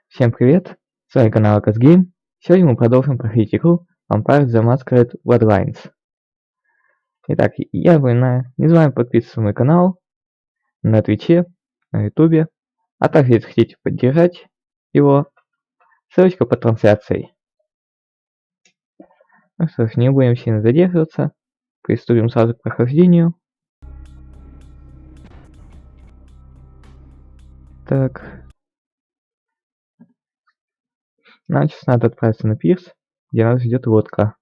Всем привет! С вами канал Открытый. Сегодня мы продолжим проходить игру вампиров The Masquerade Bloodlines. Итак, я напоминаю, не забываем подписываться на мой канал на Твиче, на Ютубе, а также, если хотите поддержать его, ссылочка под трансляцией. Ну что ж, не будем сильно задерживаться, приступим сразу к прохождению. Так, нам сейчас надо отправиться на пирс, где нас ждет лодка.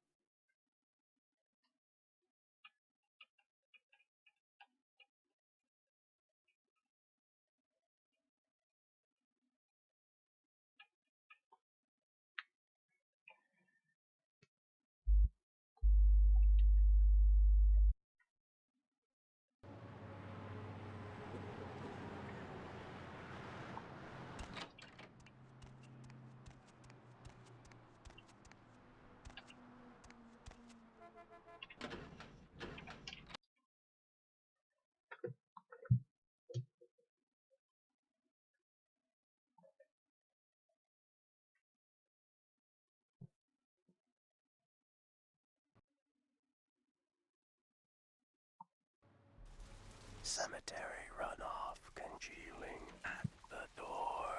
Cemetery runoff congealing at the door.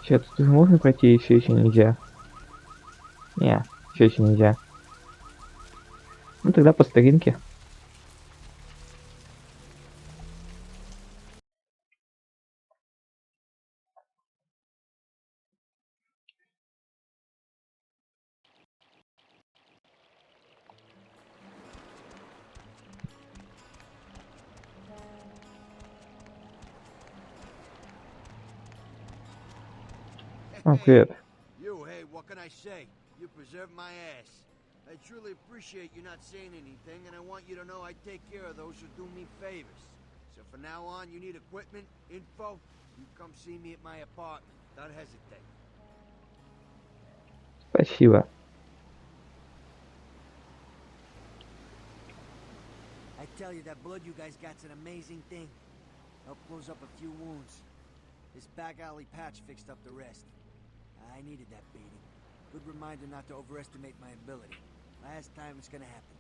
Сейчас тут можно пройти, все еще нельзя. Не, все еще нельзя. Ну тогда по старинке. О, привет. You, hey, what can I say? You preserved my ass. I truly appreciate you not saying anything, and I want you to know I take care of those who do me favors. So from now on, you need equipment, info, you come see me at my apartment. Don't hesitate. Спасибо. I tell you, that blood you guys got's an amazing thing. Helped close up a few wounds. This back alley patch fixed up the rest. I needed that beating. Good reminder not to overestimate my ability. Last time it's gonna happen.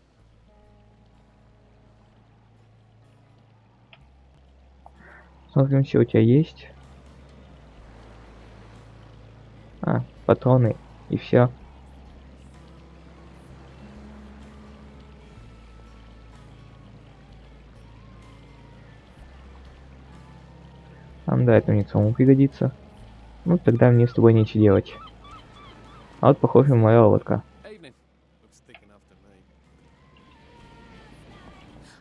Смотрим, что у тебя есть. А, патроны и все. Да, это мне самому пригодится. Ну, тогда мне с тобой нечего делать. А вот, похоже, моя лодка. Evening. Looks thick enough to me.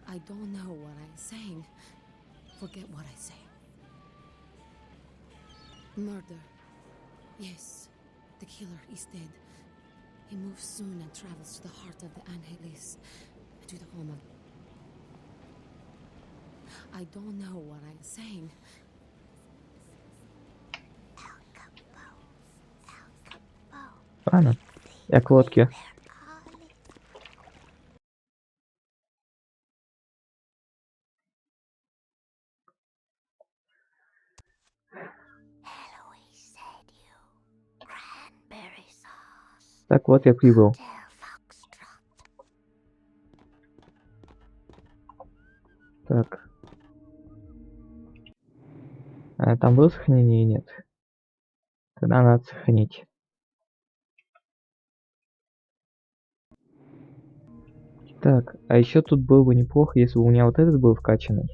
I don't know what I'm saying. Forget what I say. Murder. Yes, the killer is dead. He moves soon and travels to the heart of the Angeles, to the home of... I don't know what I'm saying. Ладно, я к лодке. Eloise said you cranberry sauce. Так, вот я прибыл. Так. Там было сохранение или нет? Тогда надо сохранить. Так, а еще тут было бы неплохо, если бы у меня вот этот был вкачанный.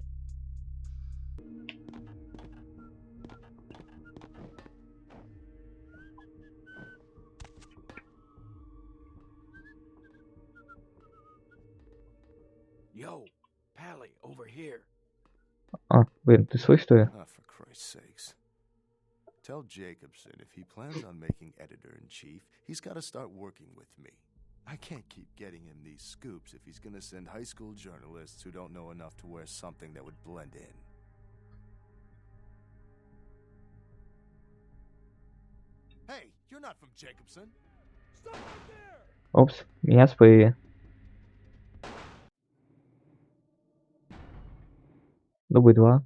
Yo, Pally, over here. Блин, ты слышишь, что ли? Oh, for Christ's sakes. Tell Jacobson if he plans on making editor-in-chief, he's got to start working with me. I can't keep getting him these scoops if he's gonna send high school journalists who don't know enough to wear something that would blend in. Hey, you're not from Jacobson. Stop right there! Опс, меня спалили. Дубль 2.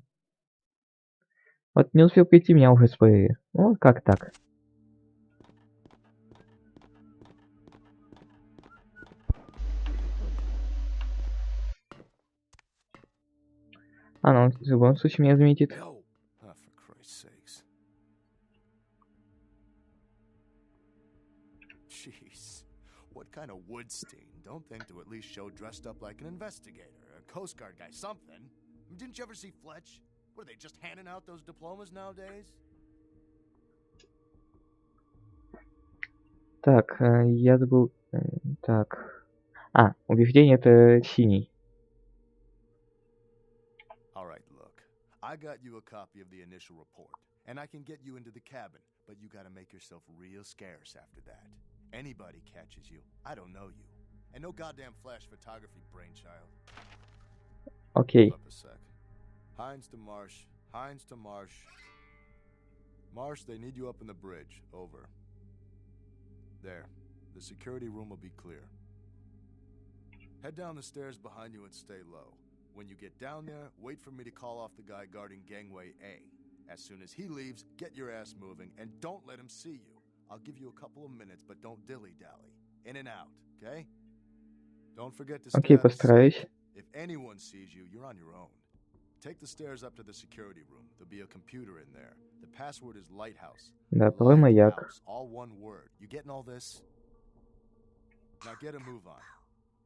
Вот не успел прийти, меня уже спалили. Ну, как так? Ну, в любом случае меня заметит. No. Oh, for Christ's sakes. Jeez. What kind of Woodstein? Don't think to at least show dressed up like an investigator, a Coast Guard guy, something. Didn't you ever see Fletch? What, are they just handing out those diplomas nowadays? Так, я забыл... Так... убеждение это синий. Alright, look. I got you a copy of the initial report, and I can get you into the cabin, but you gotta make yourself real scarce after that. Anybody catches you, I don't know you. And no goddamn flash photography, brainchild. Окей. Hold up a sec. Hines to Marsh. Hines to Marsh. Marsh, they need you up in the bridge. Over. There. The security room will be clear. Head down the stairs behind you and stay low. When you get down there, wait for me to call off the guy guarding gangway A. As soon as he leaves, get your ass moving and don't let him see you. I'll give you a couple of minutes, but don't dilly-dally. In and out, okay? Don't forget to stay Окей, out of постараюсь. sight. If anyone sees you, you're on your own. Take the stairs up to the security room. There'll be a computer in there. The password is Lighthouse. Да, порой маяк. Lighthouse, all one word. You getting all this? Now get a move on.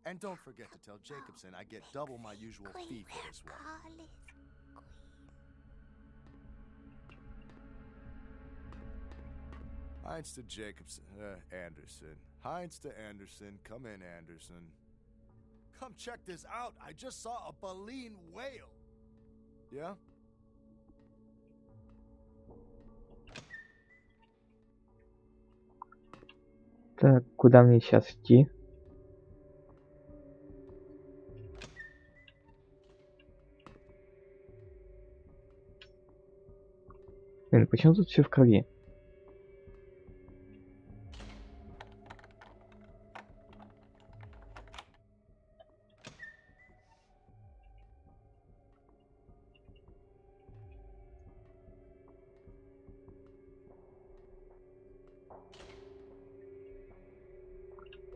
And don't forget to tell Jacobson I get double my usual fee for this one. Hines to Jacobson. Anderson. Hines to Anderson. Come in, Anderson. Come check this out. I just saw a baleen whale. Yeah? Так, куда мне сейчас идти? Блин, почему тут все в крови?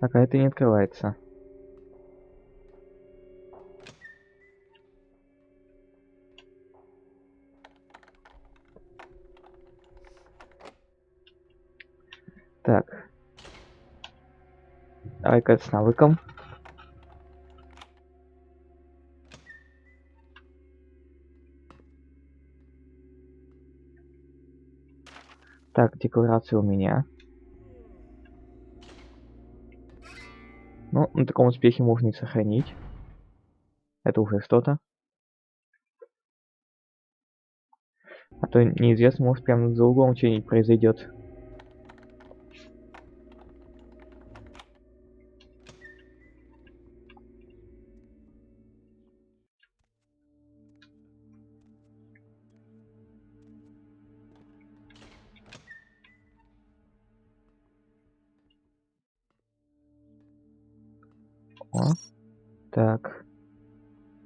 Так, а это не открывается. Так. Давай-ка с навыком. Так, декларация у меня. Ну, на таком успехе можно и сохранить. Это уже что-то. А то неизвестно, может прямо за углом что-нибудь произойдет. О, так.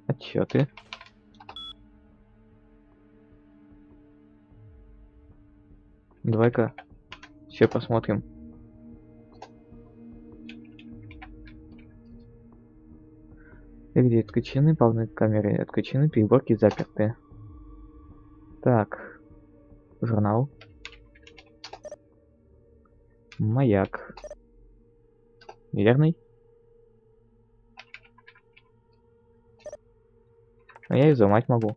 Отчеты. Давай-ка еще посмотрим. Двери отключены, полные камеры отключены, переборки заперты. Так, журнал. Маяк. Верный? А я и взломать могу.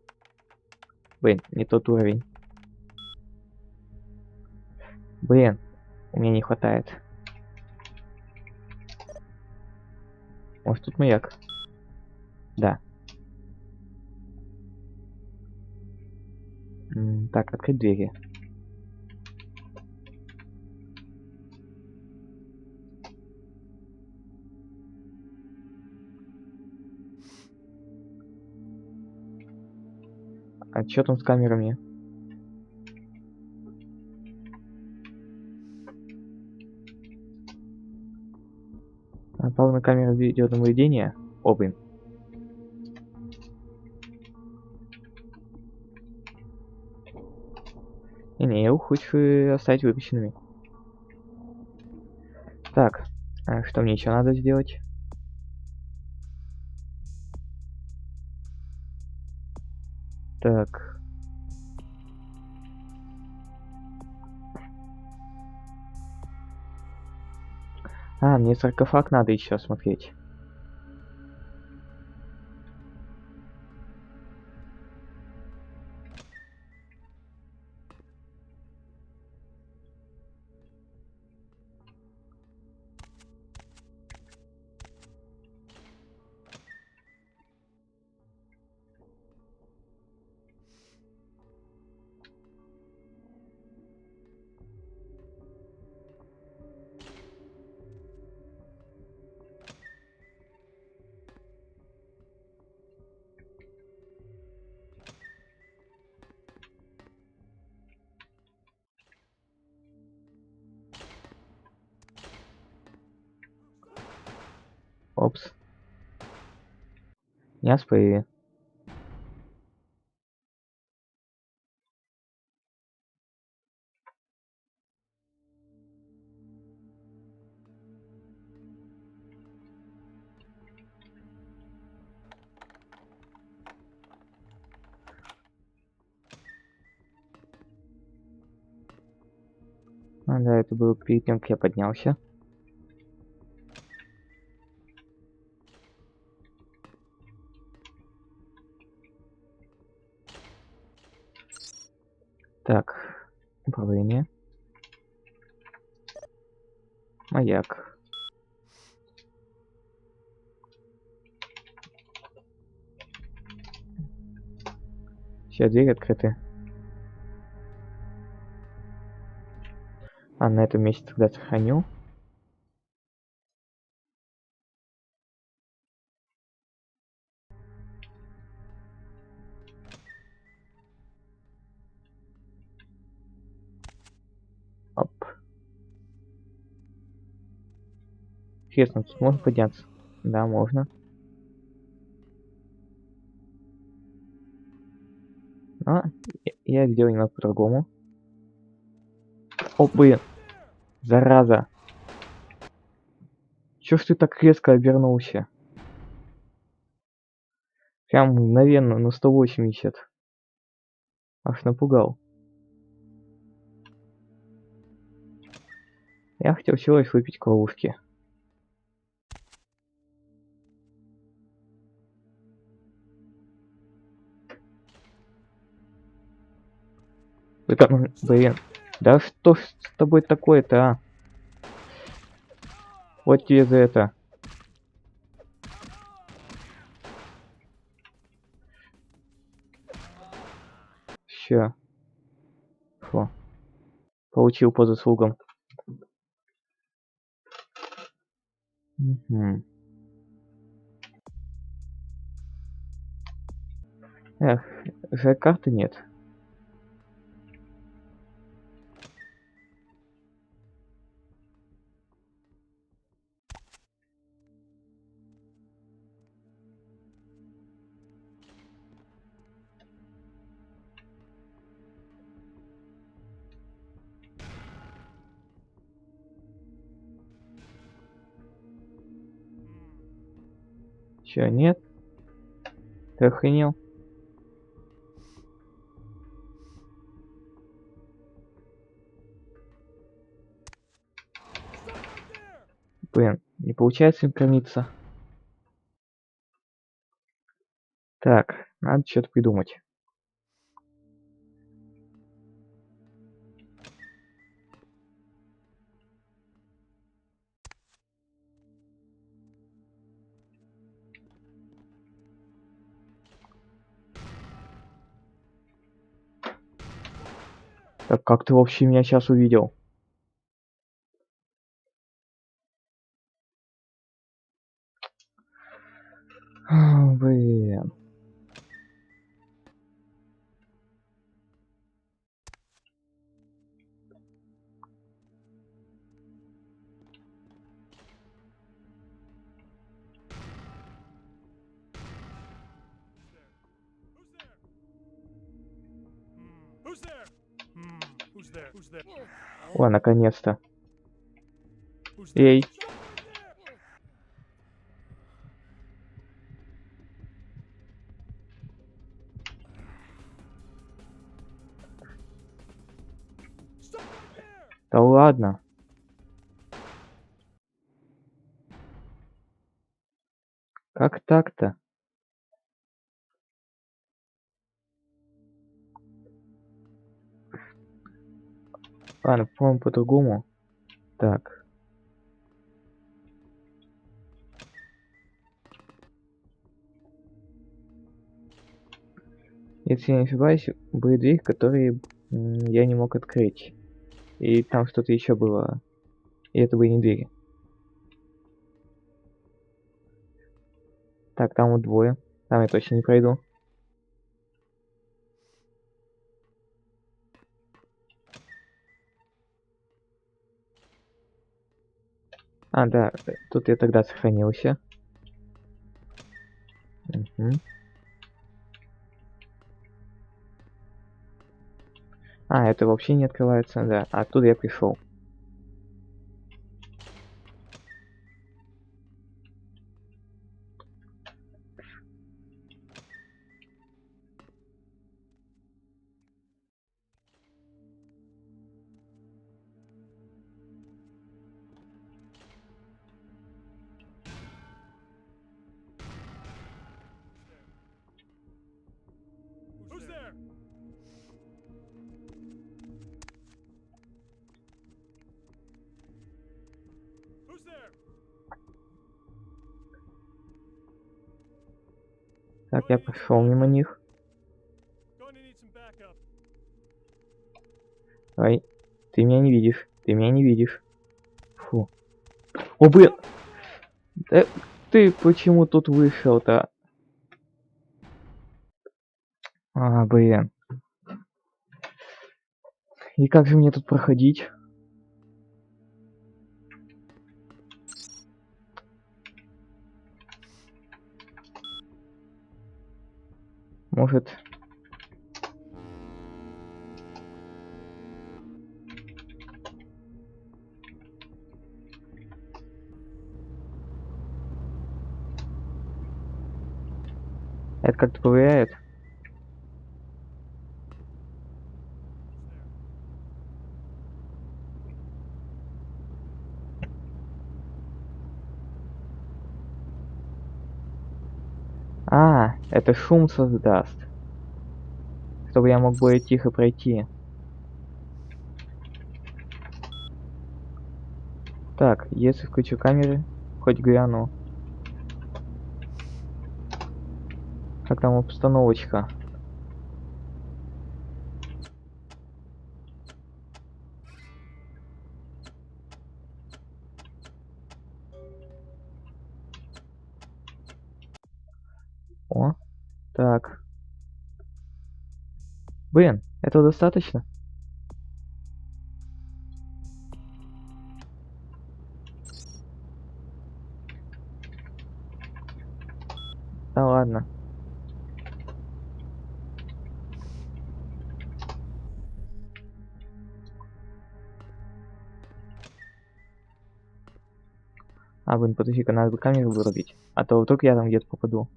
Блин, не тот уровень. Блин, у меня не хватает. Может тут маяк? Да. Так, открыть двери. А чё там с камерами? Напал на камеру видеонаблюдения? О, блин. Не, я хочу оставить выключенными. Так, что мне еще надо сделать? Так. Мне саркофаг надо еще смотреть. Опс. Я спои. Да, это было перед тем, как я поднялся. Так, управление. Маяк. Все двери открыты. На этом месте тогда сохраню. Оп. Интересно, тут можно подняться? Да, можно. Но я сделаю немного по-другому. О, блин. Зараза. Чё ж ты так резко обернулся? Прям мгновенно на 180. Аж напугал. Я хотел всего лишь выпить к ловушке. Это, блин. Да что ж с тобой такое-то, а? Вот тебе за это. Ща. Фу. Получил по заслугам. Угу. Эх, жаль, карты нет. Чё, нет? Ты охренел? Блин, не получается им кормиться. Так, надо что-то придумать. Так как ты вообще меня сейчас увидел? Блин. О, наконец-то. Эй. Да ладно. Как так-то? Ладно, попробуем по-другому. Так. Если я не ошибаюсь, были двери, которые я не мог открыть. И там что-то еще было. И это были не двери. Так, там вот двое. Там я точно не пройду. А, да, тут я тогда сохранился. Угу. А, это вообще не открывается, да. Оттуда я пришел. Так, я пошел мимо них. Ой, ты меня не видишь. Ты меня не видишь. Фу. О, блин! Да ты почему тут вышел-то? А, блин. И как же мне тут проходить? Может... Это как-то повлияет? А, это шум создаст. Чтобы я мог более тихо пройти. Так, если включу камеры, хоть гляну. Как там обстановочка? О, так. Блин, этого достаточно? Да ладно. А, блин, подожди-ка, надо бы камеру вырубить. А то вдруг я там где-то попаду.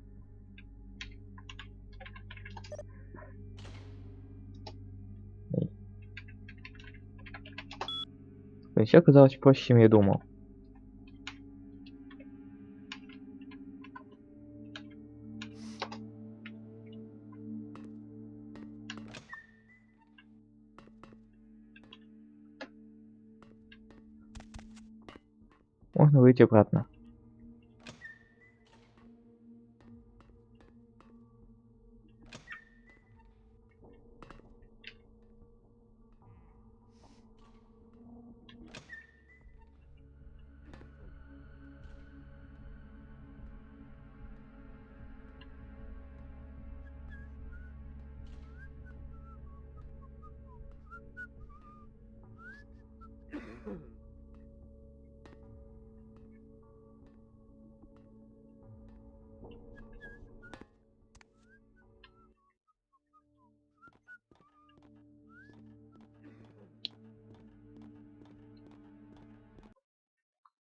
Все оказалось проще, чем я думал. Можно выйти обратно.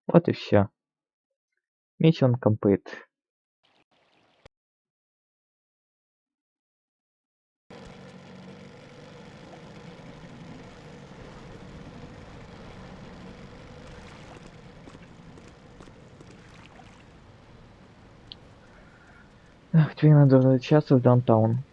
Вот и все. Mission complete. Ах, теперь надо возвращаться в даунтаун.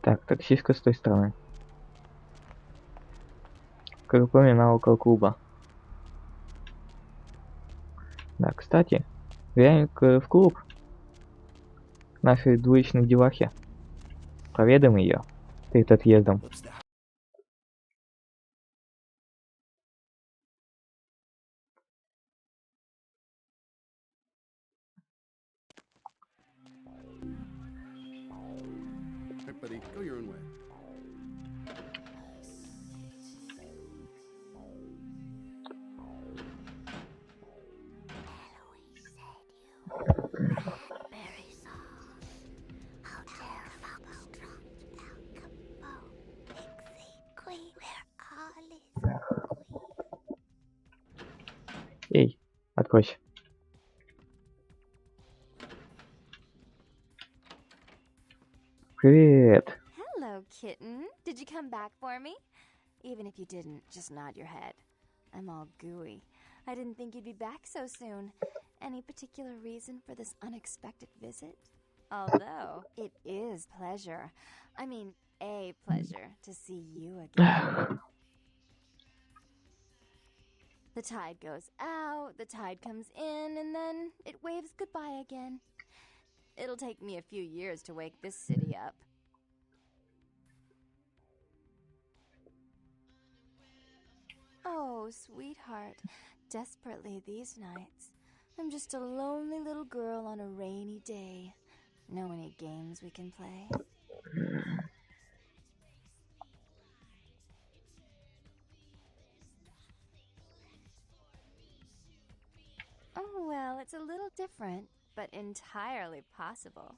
Так, таксистка с той стороны. Как упоминал, около клуба. Да, кстати, глянь в клуб. К нашей двуличной девахе. Проведаем ее перед отъездом. Hey, buddy, go your own way. Эй, откройся. Привет. Hello, kitten. Did you come back for me? Even if you didn't, just nod your head. I'm all gooey. I didn't think you'd be back so soon. Any particular reason for this unexpected visit? Although, it is pleasure. I mean, a pleasure to see you again. The tide goes out, the tide comes in, and then it waves goodbye again. It'll take me a few years to wake this city up. Oh, sweetheart, desperately these nights. I'm just a lonely little girl on a rainy day. Know any games we can play? Oh, well, it's a little different, but entirely possible.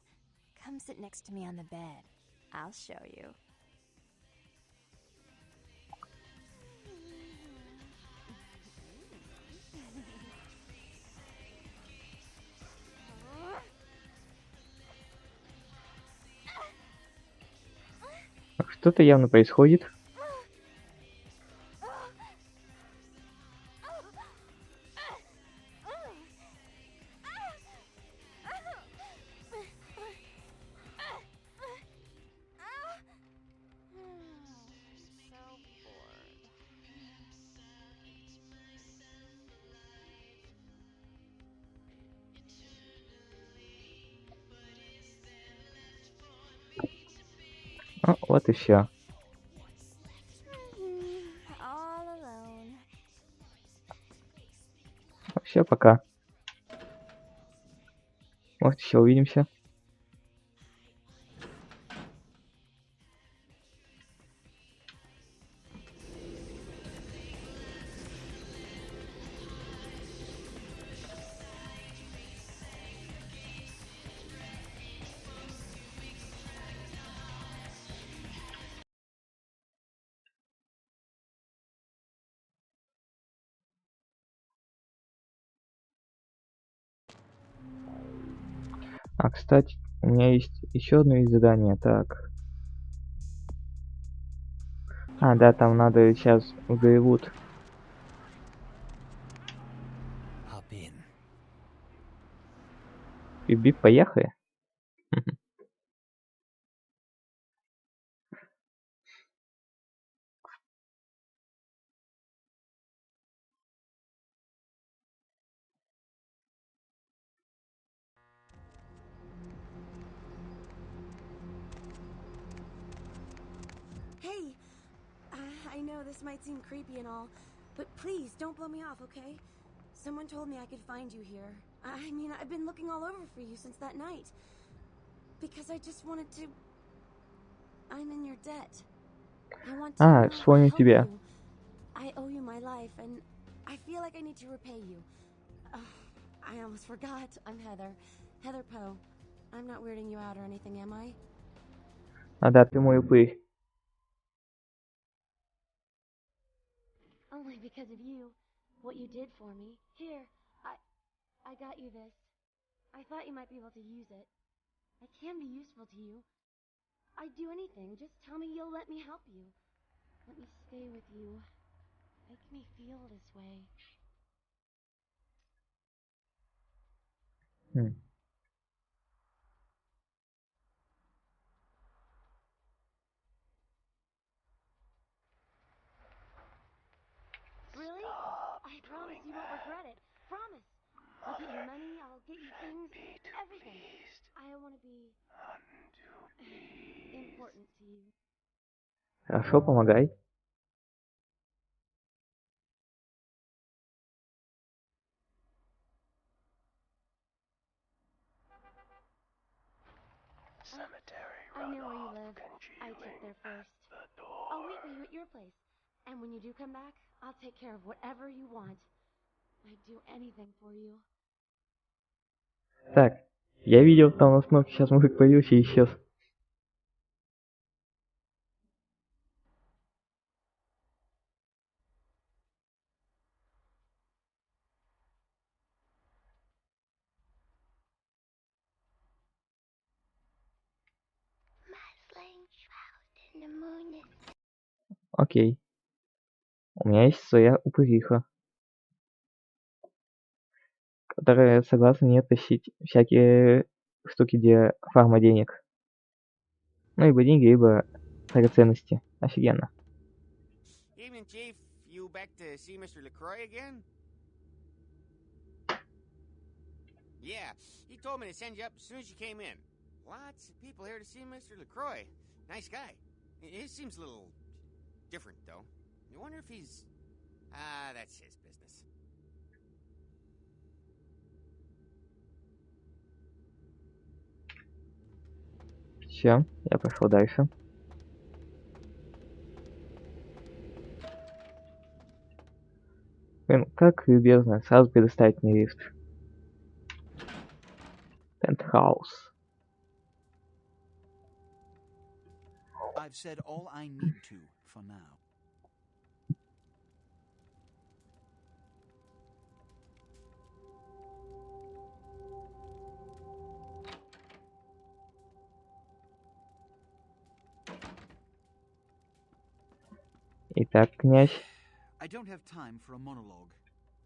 Come sit next to me on the bed. I'll show you. Что-то явно происходит. Ну, вот и все. All alone. Все, пока. Может, еще увидимся. А, кстати, у меня есть еще одно из задания. Так. А, да, там надо сейчас в Голливуд. Бип, поехали. Hey, I know this might seem creepy and all, but please don't blow me off, okay? Someone told me I could find you here. I mean, I've been looking all over for you since that night. Because I just wanted to... I'm in your debt. I want to вспомнил help тебя. you. I owe you my life, and I feel like I need to repay you. I almost forgot. I'm Heather. Heather Poe. I'm not weirding you out or anything, am I? А, да, ты мой упырь. Only because of you. What you did for me. Here, I got you this. I thought you might be able to use it. I can be useful to you. I'd do anything. Just tell me you'll let me help you. Let me stay with you. Make me feel this way. Really? I promise you won't regret it. Promise. I'll get you money, I'll get you things, everything. I want to be important to you. Хорошо, помогай. I know where you live. I took there first. I'll wait for you at your place. And when you do come back, I'll take care of whatever you want. I'd do anything for you. Так, я видел, там на кнопке сейчас мужик появился и исчез. Окей. У меня есть своя упыриха, которая согласна мне тащить всякие штуки, где фарма денег. Ну, либо деньги, либо драгоценности. Офигенно. Evening, Chief. You back to see Mr. LaCroix again? Yeah, he told me to send you up as soon as you came in. Lots of people here to see Mr. LaCroix. Nice guy. He seems a little different, though. I wonder if he's... that's his business. Все, я пошел дальше. Блин, как любезно сразу предоставить мне лифт. Пентхаус. I've said all I need to for now. Итак, князь. I don't have time for a monologue.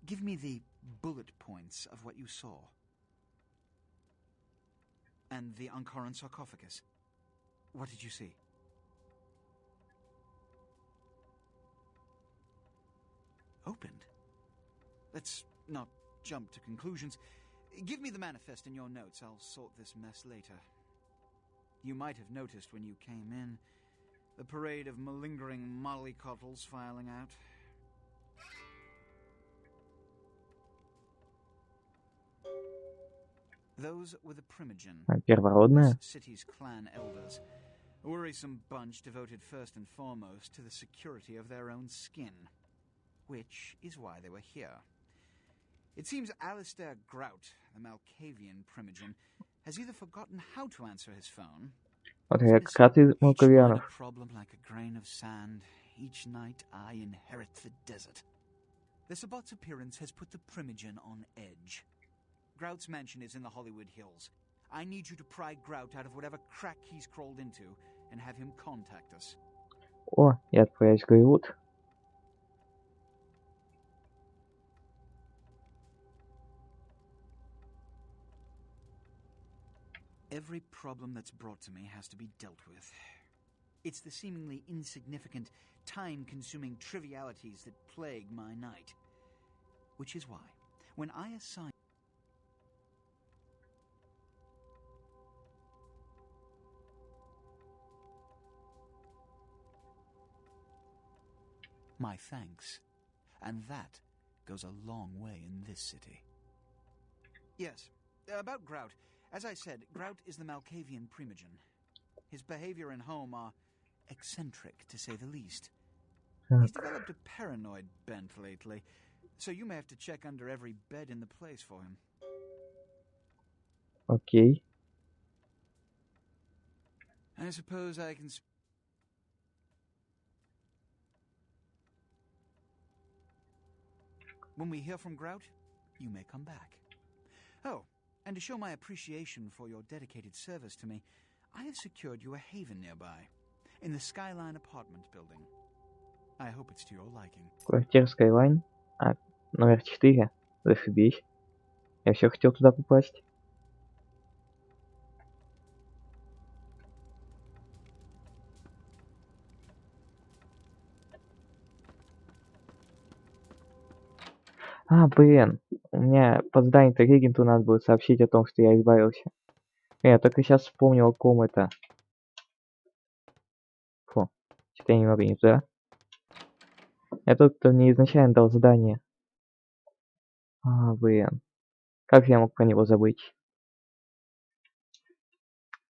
Give me the bullet points of what you saw. And the Ankaran sarcophagus. What did you see? Opened? Let's not jump to conclusions. Give me the manifest in your notes. I'll sort this mess later. You might have noticed when you came in the parade of malingering mollycoddles filing out. Those were the Primogen, Первородная. this city's clan elders. A worrisome bunch devoted first and foremost to the security of their own skin. Which is why they were here. It seems Alistair Grout, the Malkavian Primogen, has either forgotten how to answer his phone. Вот я как раз из Each night Малковианов. a problem like a grain of sand. Each night I inherit the desert. The Sabbat's appearance has put the Primogen on edge. Grout's mansion is in the Hollywood Hills. I need you to pry Grout out of whatever crack he's crawled into and have him contact us. О, я отправляюсь в Голливуд. Every problem that's brought to me has to be dealt with. It's the seemingly insignificant, time-consuming trivialities that plague my night. Which is why, when I assign... my thanks. And that goes a long way in this city. Yes, about Grout. As I said, Grout is the Malkavian primogen. His behavior and home are eccentric, to say the least. He's developed a paranoid bent lately, so you may have to check under every bed in the place for him. Окей. I suppose I can... When we hear from Grout, you may come back. Oh, and to show my appreciation for your dedicated service to me, I have secured you a haven nearby, in the Skyline apartment building. I hope it's to your liking. Квартира Skyline. А, номер 4. Зашибись. Я все хотел туда попасть. А, блин. У меня под зданием регенту надо было сообщить о том, что я избавился. Я только сейчас вспомнил, о ком это. Фу. Что-то я немного не туда. Я тот, кто мне изначально дал задание. А, блин. Как я мог про него забыть?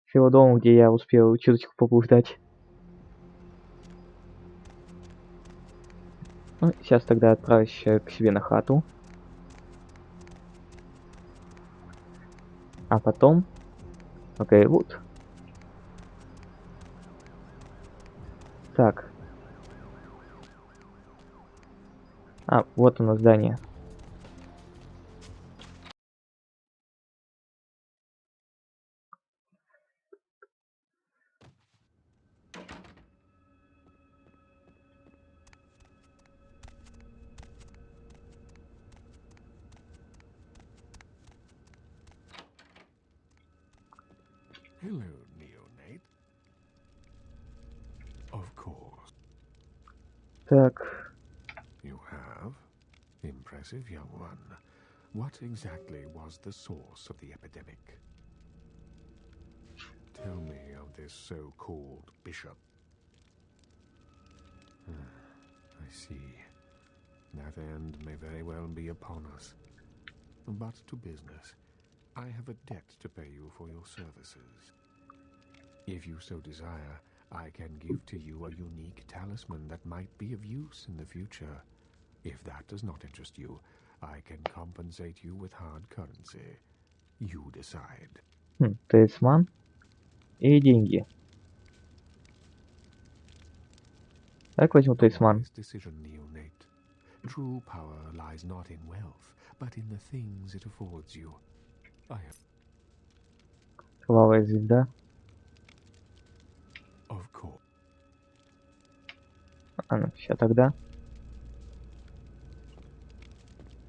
С его домом, где я успел чуточку поблуждать. Ну, сейчас тогда отправлюсь к себе на хату. А потом... Окей, вот. Так. А, вот оно здание. Hello, neonate. Of course. Так. You have? Impressive, young one. What exactly was the source of the epidemic? Tell me of this so-called bishop. I see. That end may very well be upon us. But to business. I have a debt to pay you for your services. If you so desire, I can give to you a unique talisman that might be of use in the future. If that does not interest you, I can compensate you with hard currency. You decide. Талисман и деньги. Так возьму талисман. Wise decision, neonate. True power lies not in wealth, but in the things it affords you. I have... Кровавая звезда. Of course. А ну, сейчас тогда.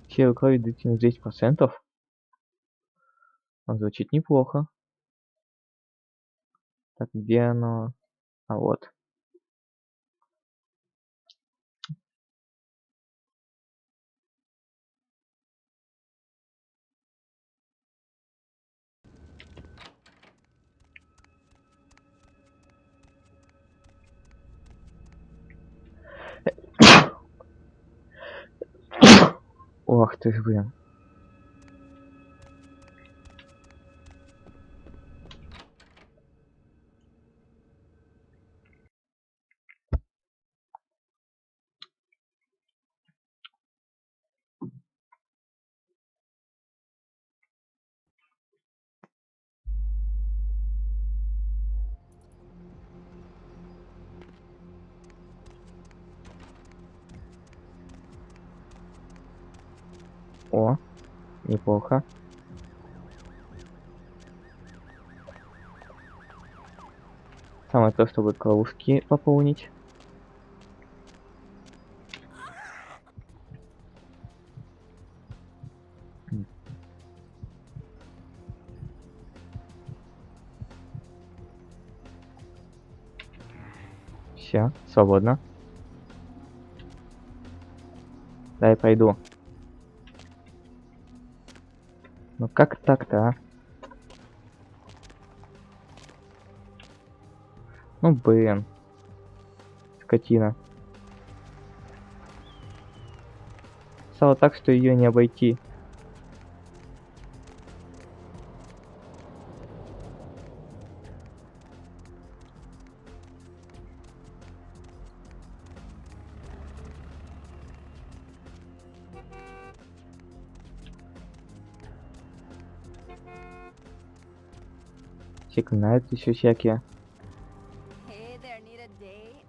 Сила крови длительность 10%. Он звучит неплохо. Так, где оно? А вот. Ох ты ж, блин. О, неплохо. Самое то, чтобы ловушки пополнить. Все, свободно. Дай пойду. Ну как так-то, а? Ну блин. Скотина. Стало так, что ее не обойти. Сигнают еще всякие. Hey there, need a date?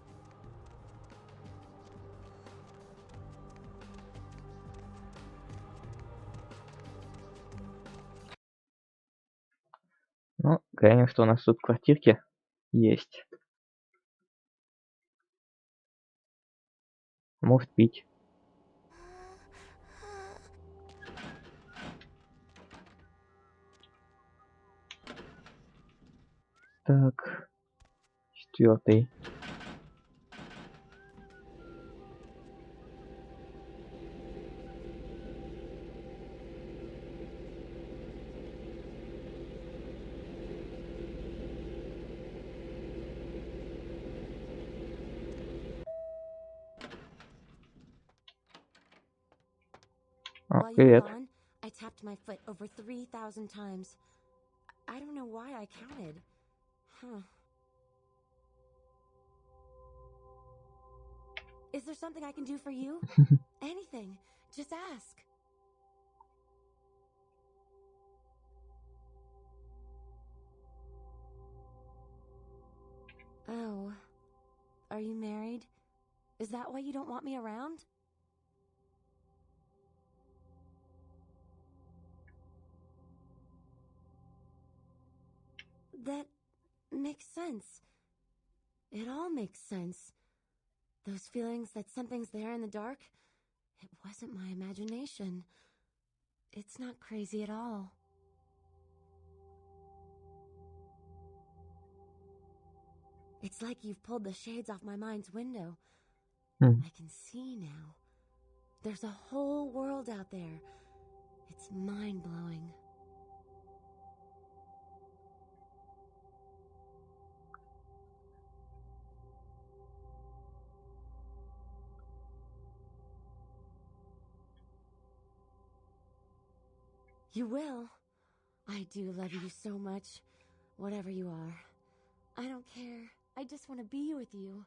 Ну, глянем, что у нас тут в квартирке есть. Может пить. Так. 4. О, While you were привет. gone, I tapped my foot over 3,000 times. I don't know why I counted. Huh. Is there something I can do for you? Anything. Just ask. Oh. Are you married? Is that why you don't want me around? That makes sense. It all makes sense. Those feelings that something's there in the dark, it wasn't my imagination. It's not crazy at all. It's like you've pulled the shades off my mind's window. I can see now. There's a whole world out there. It's mind-blowing. You will. I do love you so much, whatever you are. I don't care. I just want to be with you.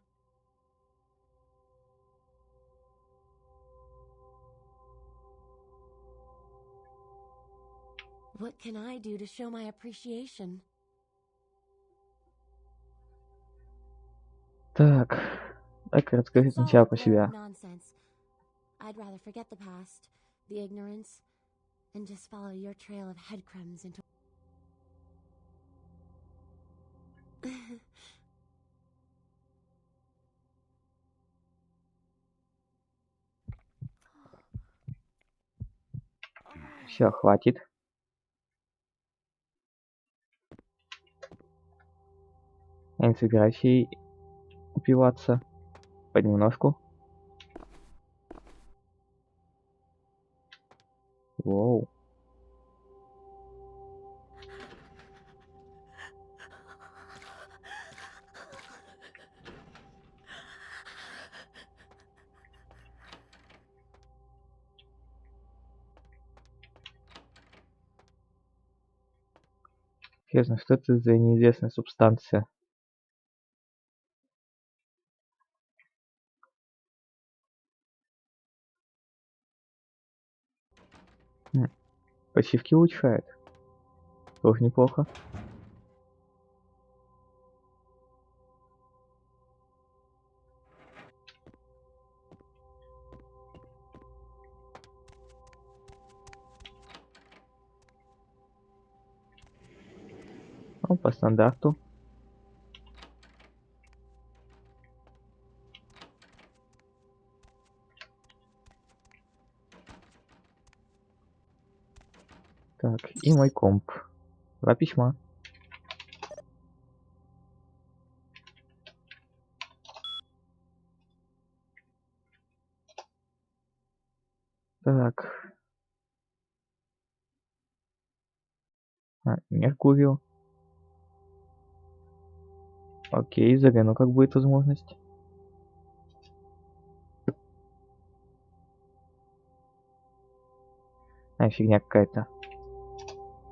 What can I do to show my appreciation? Так. Так, расскажи It's all сначала a про blur of себя. nonsense. I'd rather forget the past, the ignorance, and just follow your trail of headcrumbs into... Все, хватит. Я не собираюсь ей упиваться. Понемножку. Воу. Интересно, что это за неизвестная субстанция? Пассивки улучшает. Тоже неплохо. Ну, по стандарту. Так, и мой комп. 2 письма. Так. Меркурию. Окей, загляну, как будет возможность. Фигня какая-то.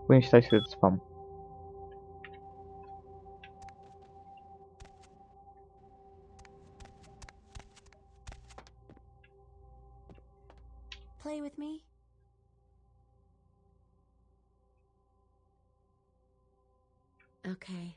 Будем считать, что это спам. Play with me? Okay.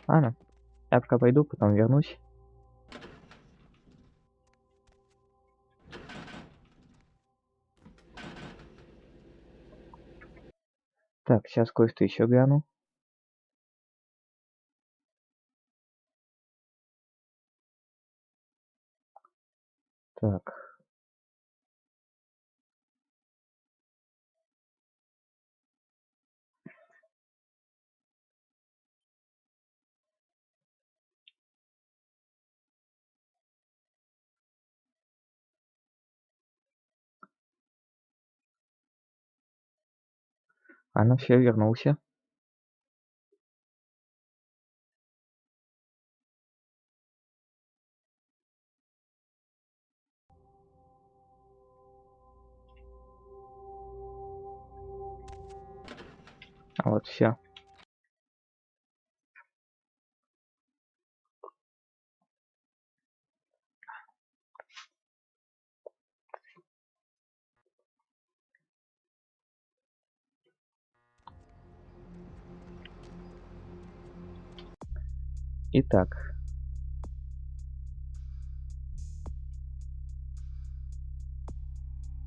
Ладно. Я пока пойду, потом вернусь. Так, сейчас кое-что еще гляну. Так. Ладно, все, вернулся. А вот все. Итак.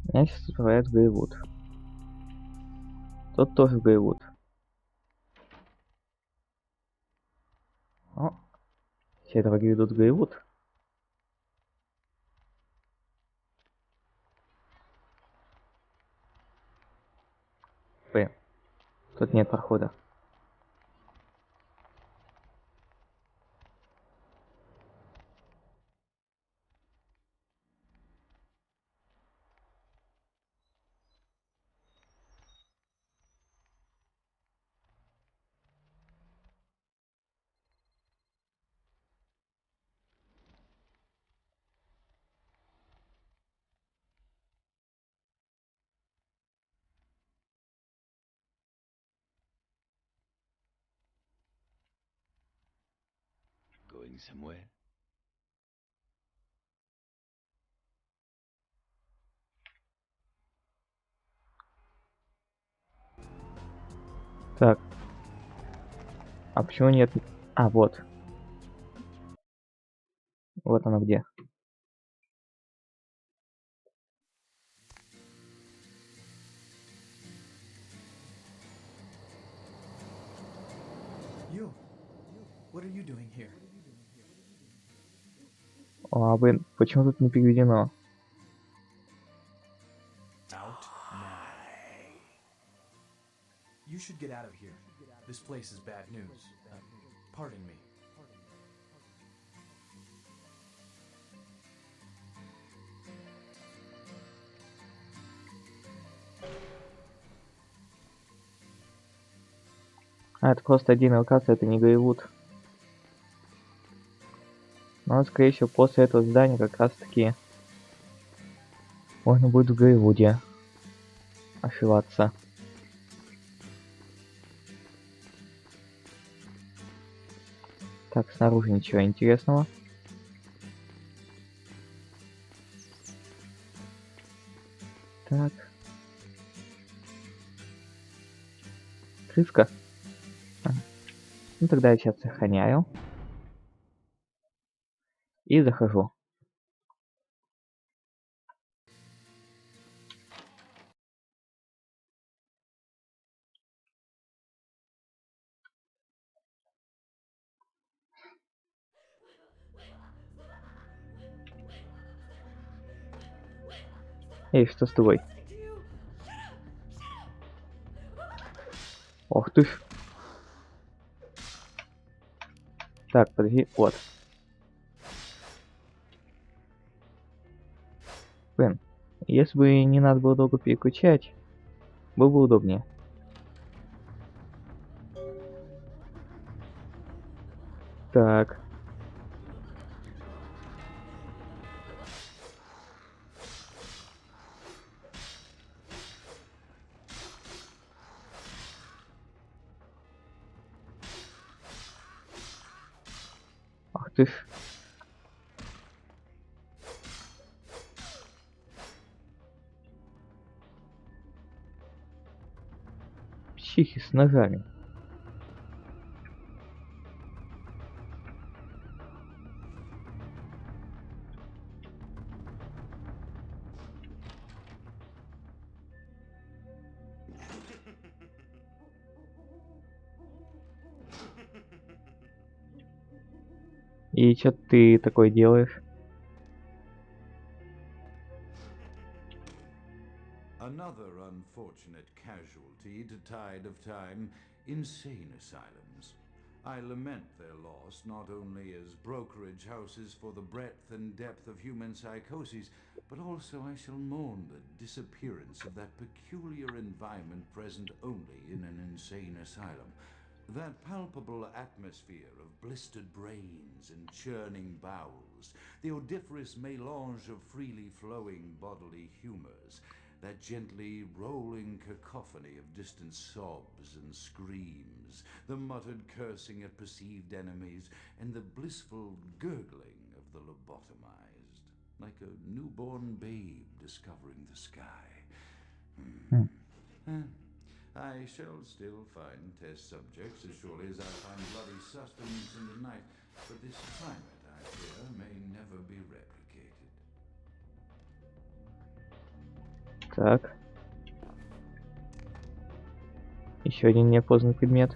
Меня сейчас отправляют в Голливуд. Тот тоже в Голливуд. О, все дороги ведут в Голливуд. Блин, тут нет прохода. Going somewhere? Так. А почему нет? А, вот. Вот оно где. You? What are you doing here? О, блин, почему тут не переведено? Out now. You should get out of here. This place is bad news. Pardon me. А, это просто отдельная локация, это не Голливуд. Но, скорее всего, после этого здания как раз таки можно будет в Голливуде ошиваться. Так, снаружи ничего интересного. Так. Крыска. Ну тогда я сейчас сохраняю. И захожу. Эй, что с тобой? Ох ты ж. Так, подожди, вот. Блин, если бы не надо было долго переключать, было бы удобнее. Так. Ах ты ж. Психи с ножами. И чё ты такое делаешь? Another unfortunate casualty to tide of time, insane asylums. I lament their loss not only as brokerage houses for the breadth and depth of human psychoses, but also I shall mourn the disappearance of that peculiar environment present only in an insane asylum. That palpable atmosphere of blistered brains and churning bowels, the odoriferous melange of freely flowing bodily humors, that gently rolling cacophony of distant sobs and screams, the muttered cursing at perceived enemies, and the blissful gurgling of the lobotomized, like a newborn babe discovering the sky. I shall still find test subjects as surely as I find bloody sustenance in the night, but this climate, I fear, may never be replicated. Так. Еще один неопознанный предмет.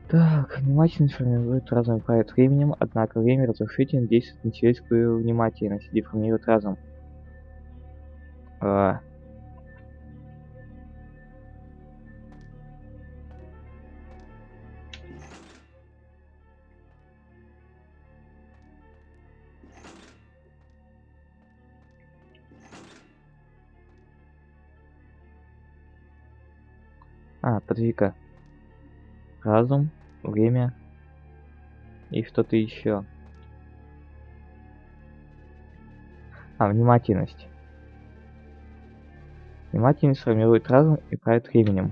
Так, внимательность формирует разум и правит временем, однако время разрушительно действует на человеческую внимательность и деформирует разум. Подвига. Разум, время и что-то еще. Внимательность. Внимательность формирует разум и правит временем.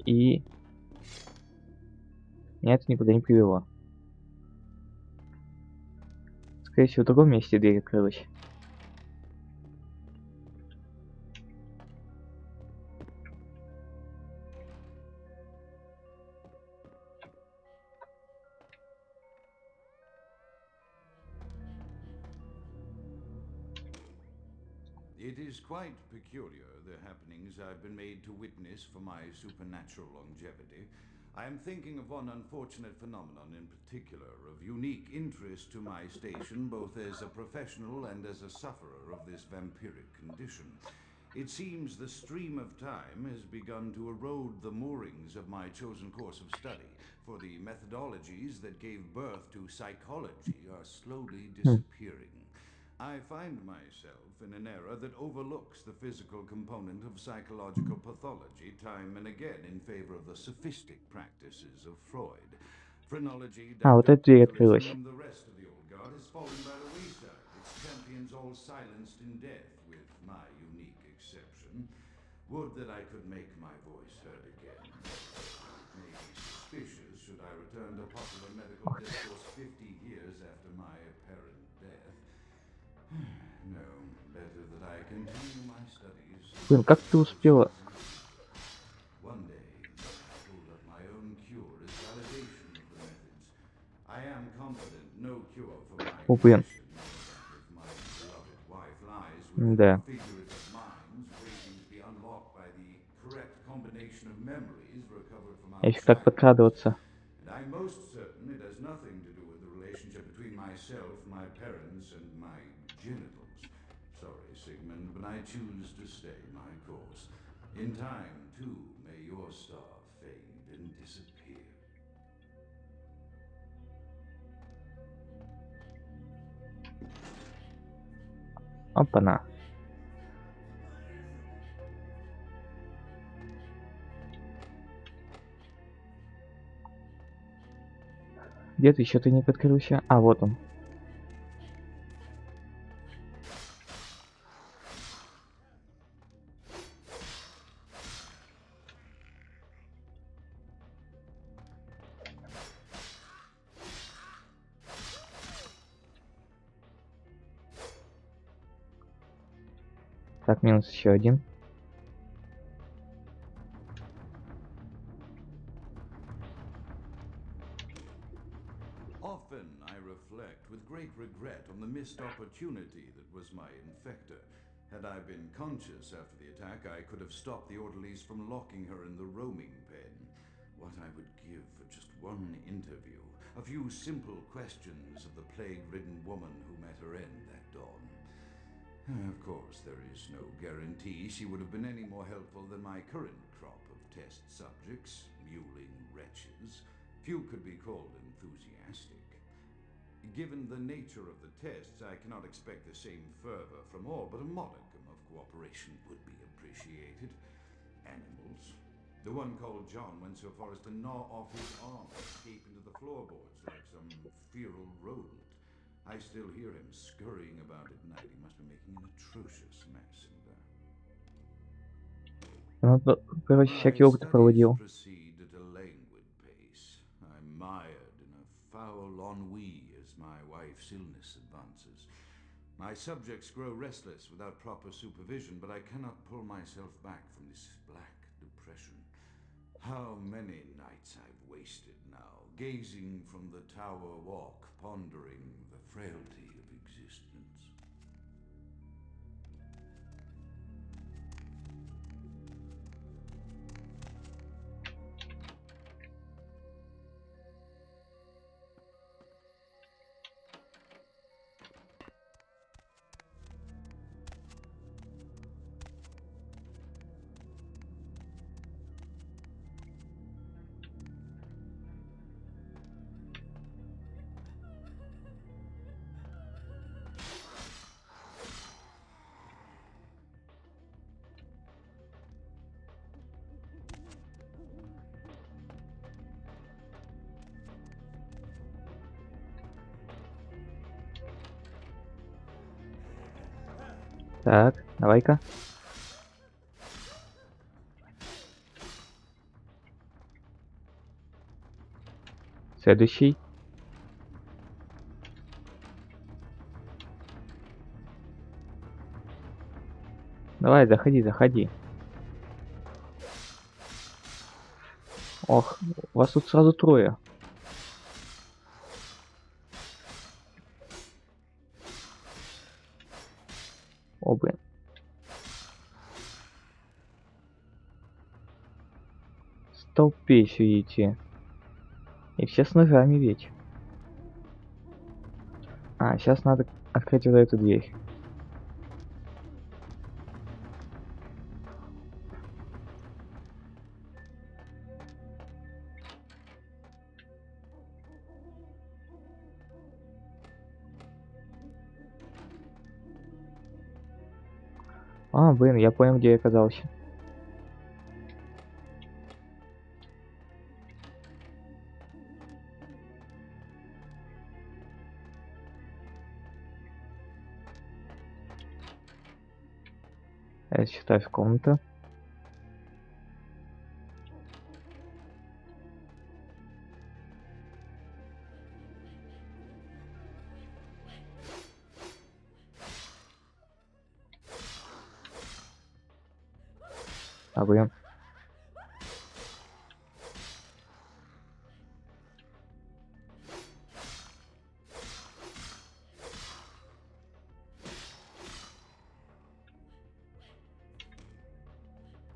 И... Меня это никуда не привело. Скорее всего, в другом месте дверь открылась. It is quite peculiar, the happenings I've been made to witness for my supernatural longevity. I am thinking of one unfortunate phenomenon in particular, of unique interest to my station, both as a professional and as a sufferer of this vampiric condition. It seems the stream of time has begun to erode the moorings of my chosen course of study, for the methodologies that gave birth to psychology are slowly disappearing. I find myself in an era that overlooks the physical component of psychological pathology time and again in favor of the sophistic practices of Freud. Phrenology, Вот эта дверь открылась. and the rest of the old guard has fallen by the wayside, its champions all silenced in death, with my unique exception. Would that I could make my voice heard again. It may be suspicious should I return to popular medical discourse 50 years after my apparent death. No, better that I continue my studies. Блин, как ты успела? One day, I hold up my own cure as validation of the methods. I am confident no cure for my О, блин. condition, nor that of my beloved wife lies within Да. the figurative minds waiting to be unlocked by the correct combination of memories recovered from Я еще так outside. подкрадываться. And I'm most certain it has nothing to do with the relationship between myself, my parents, and my genitals. Sorry, Sigmund, but I choose to stay my course. In time, too, may your star fade and disappear. Опа-на. Где ты? Еще ты не подкрылся? А, вот он. Так, минус еще один. Often I reflect with great regret on the missed opportunity that was my infector. Had I been conscious after the attack, I could have stopped the orderlies from locking her in the roaming pen. What I would give for just one interview, a few simple questions of the plague-ridden woman who met her end that dawn. Of course, there is no guarantee she would have been any more helpful than my current crop of test subjects, mewling wretches. Few could be called enthusiastic. Given the nature of the tests, I cannot expect the same fervor from all, but a modicum of cooperation would be appreciated. Animals. The one called John went so far as to gnaw off his arm and escape into the floorboards like some feral rodent. I still hear him scurrying about at night. He must be making an atrocious mess. Ну, короче, всякие опыты проводил. Proceed at a languid pace. I'm mired in a foul ennui as my wife's illness advances. My subjects grow restless without proper supervision, but I cannot pull myself back from this black depression. How many nights I've wasted now, gazing from the tower walk, pondering the frailty of existence. Так, давай-ка. Следующий. Давай, заходи, заходи. Ох, вас тут сразу трое. О, блин. Столпись, видите. И все с ножами ведь. А, сейчас надо открыть вот эту дверь. А, блин, я понял, где я оказался. Я считаю, в комнату. Пробуем.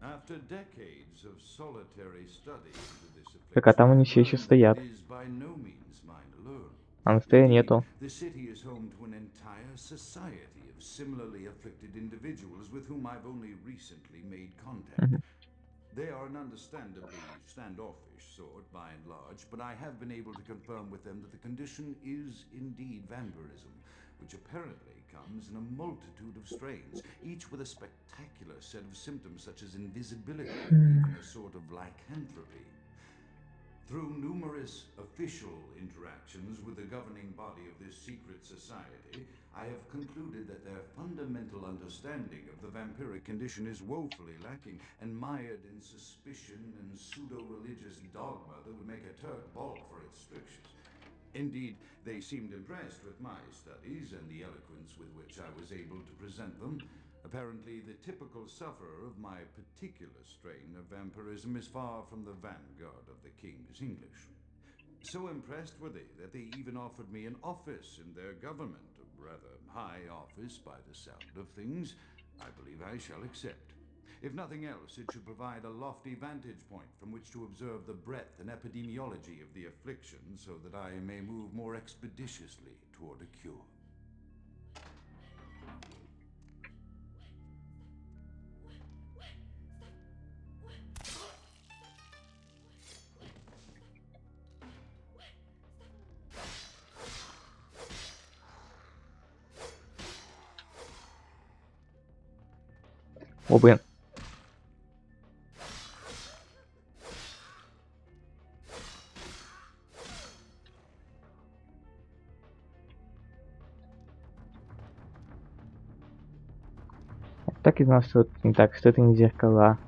After decades of solitary study into this Так, а там они все affliction, еще стоят. it is by no means mine alone. А на столе Indeed, нету. the city is home to an entire society of similarly afflicted individuals with whom I've only recently made contact. They are an understandably standoffish sort by and large, but I have been able to confirm with them that the condition is indeed vampirism, which apparently comes in a multitude of strains, each with a spectacular set of symptoms such as invisibility and even a sort of lycanthropy. Through numerous official interactions with the governing body of this secret society, I have concluded that their fundamental understanding of the vampiric condition is woefully lacking and mired in suspicion and pseudo-religious dogma that would make a Turk balk for its strictures. Indeed, they seemed impressed with my studies and the eloquence with which I was able to present them. Apparently, the typical sufferer of my particular strain of vampirism is far from the vanguard of the King's English. So impressed were they that they even offered me an office in their government, a rather high office by the sound of things. I believe I shall accept. If nothing else, it should provide a lofty vantage point from which to observe the breadth and epidemiology of the affliction so that I may move more expeditiously toward a cure. О, блин. Так и знал, что это не так, что это не зеркала.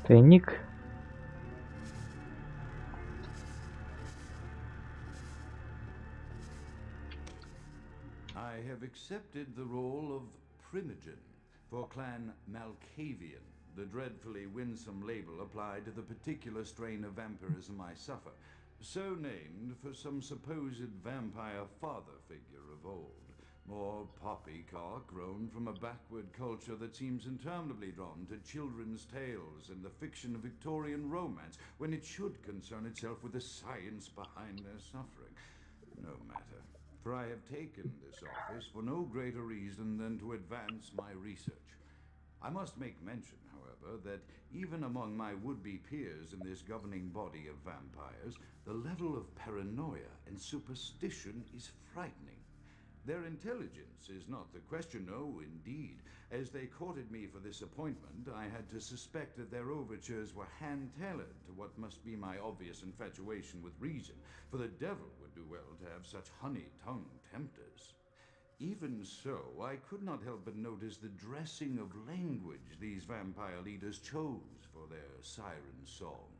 Тайник. I have accepted the role of Primogen for Clan Malkavian, the dreadfully winsome label applied to the particular strain of vampirism I suffer, so named for some supposed vampire father figure of old. More poppycock grown from a backward culture that seems interminably drawn to children's tales and the fiction of Victorian romance, when it should concern itself with the science behind their suffering. No matter, for I have taken this office for no greater reason than to advance my research. I must make mention, however, that even among my would-be peers in this governing body of vampires, the level of paranoia and superstition is frightening. Their intelligence is not the question, no, indeed. As they courted me for this appointment, I had to suspect that their overtures were hand-tailored to what must be my obvious infatuation with reason, for the devil would do well to have such honey-tongued tempters. Even so, I could not help but notice the dressing of language these vampire leaders chose for their siren song.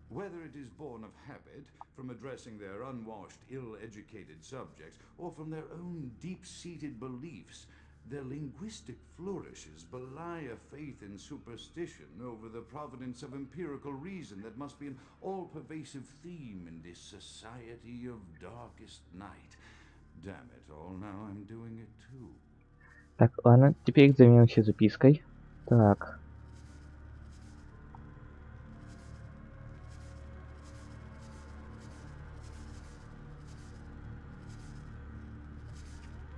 Whether it is born of habit, from addressing their unwashed, ill-educated subjects, or from their own deep-seated beliefs, their linguistic flourishes belie a faith in superstition over the providence of empirical reason that must be an all-pervasive theme in this society of darkest night. Damn it all, now I'm doing it too. Так, ладно, теперь займемся запиской. Так.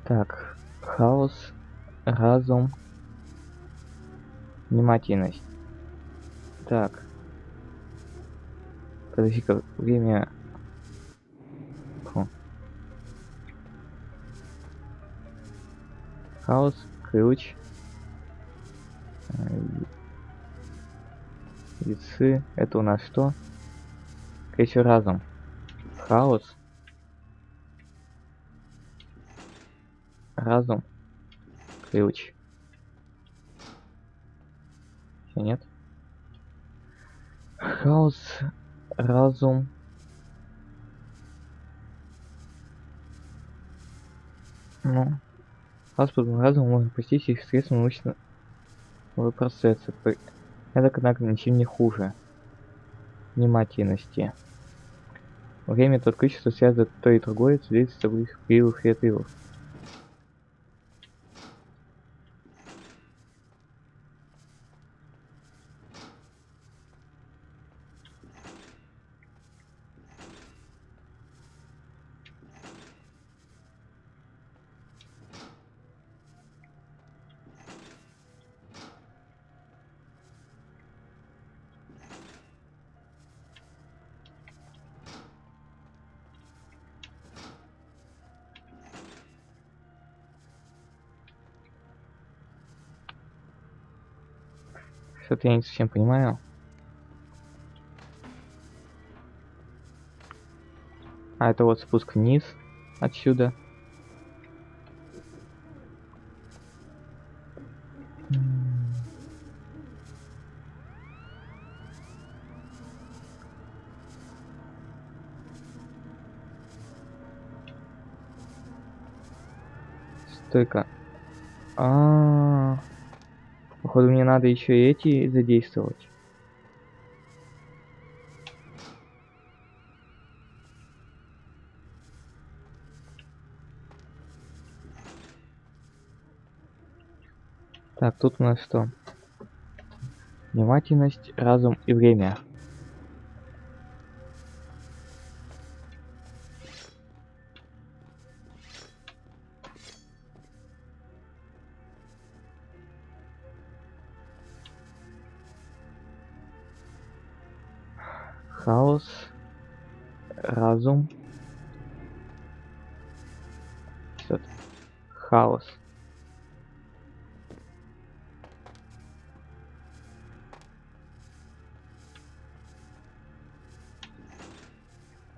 Так, хаос, разум, внимательность. Так. Подожди-ка, время... Фу. Хаос, ключ. Весы. Это у нас что? Еще разум. Хаос. Разум. Ключ. Всё, нет? Хаос. Разум. Ну. Хаос под разум можно постичь их средством научного процесса. Это, однако, ничем не хуже внимательности. Время тот ключ, что связывает то и другое, целится с собой периодов и отрывов. Что-то я не совсем понимаю. А это вот спуск вниз отсюда. Стойка. Походу мне надо еще и эти задействовать. Так, тут у нас что? Внимательность, разум и время. Хаос, разум. Что-то. Хаос.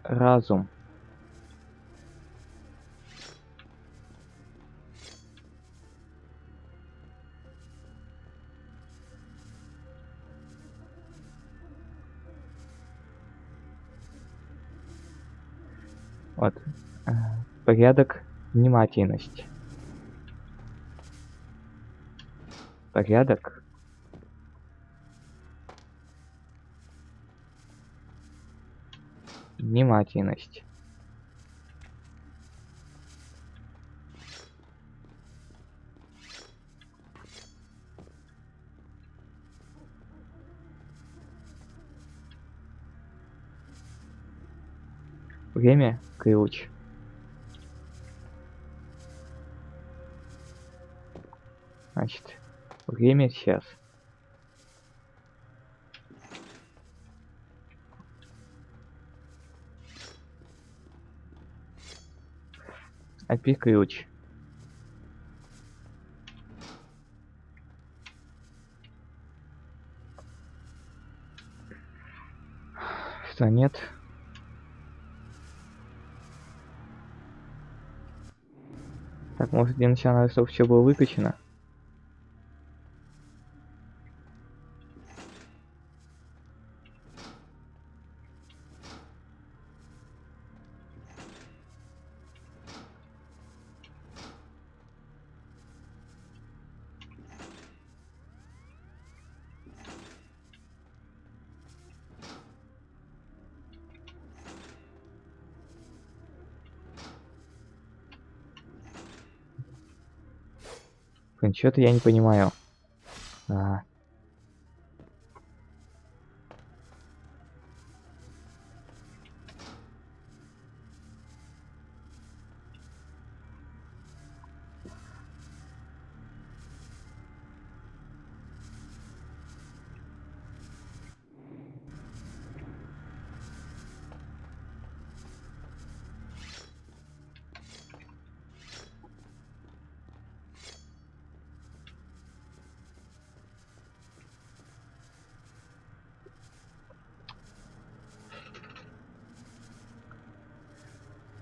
Разум. Вот. Порядок, внимательность. Порядок. Внимательность. Время, ключ. Значит, время сейчас. Опять ключ. Что, нет? Так, может, для начала надо, чтобы все было выкачано? Блин, что-то я не понимаю.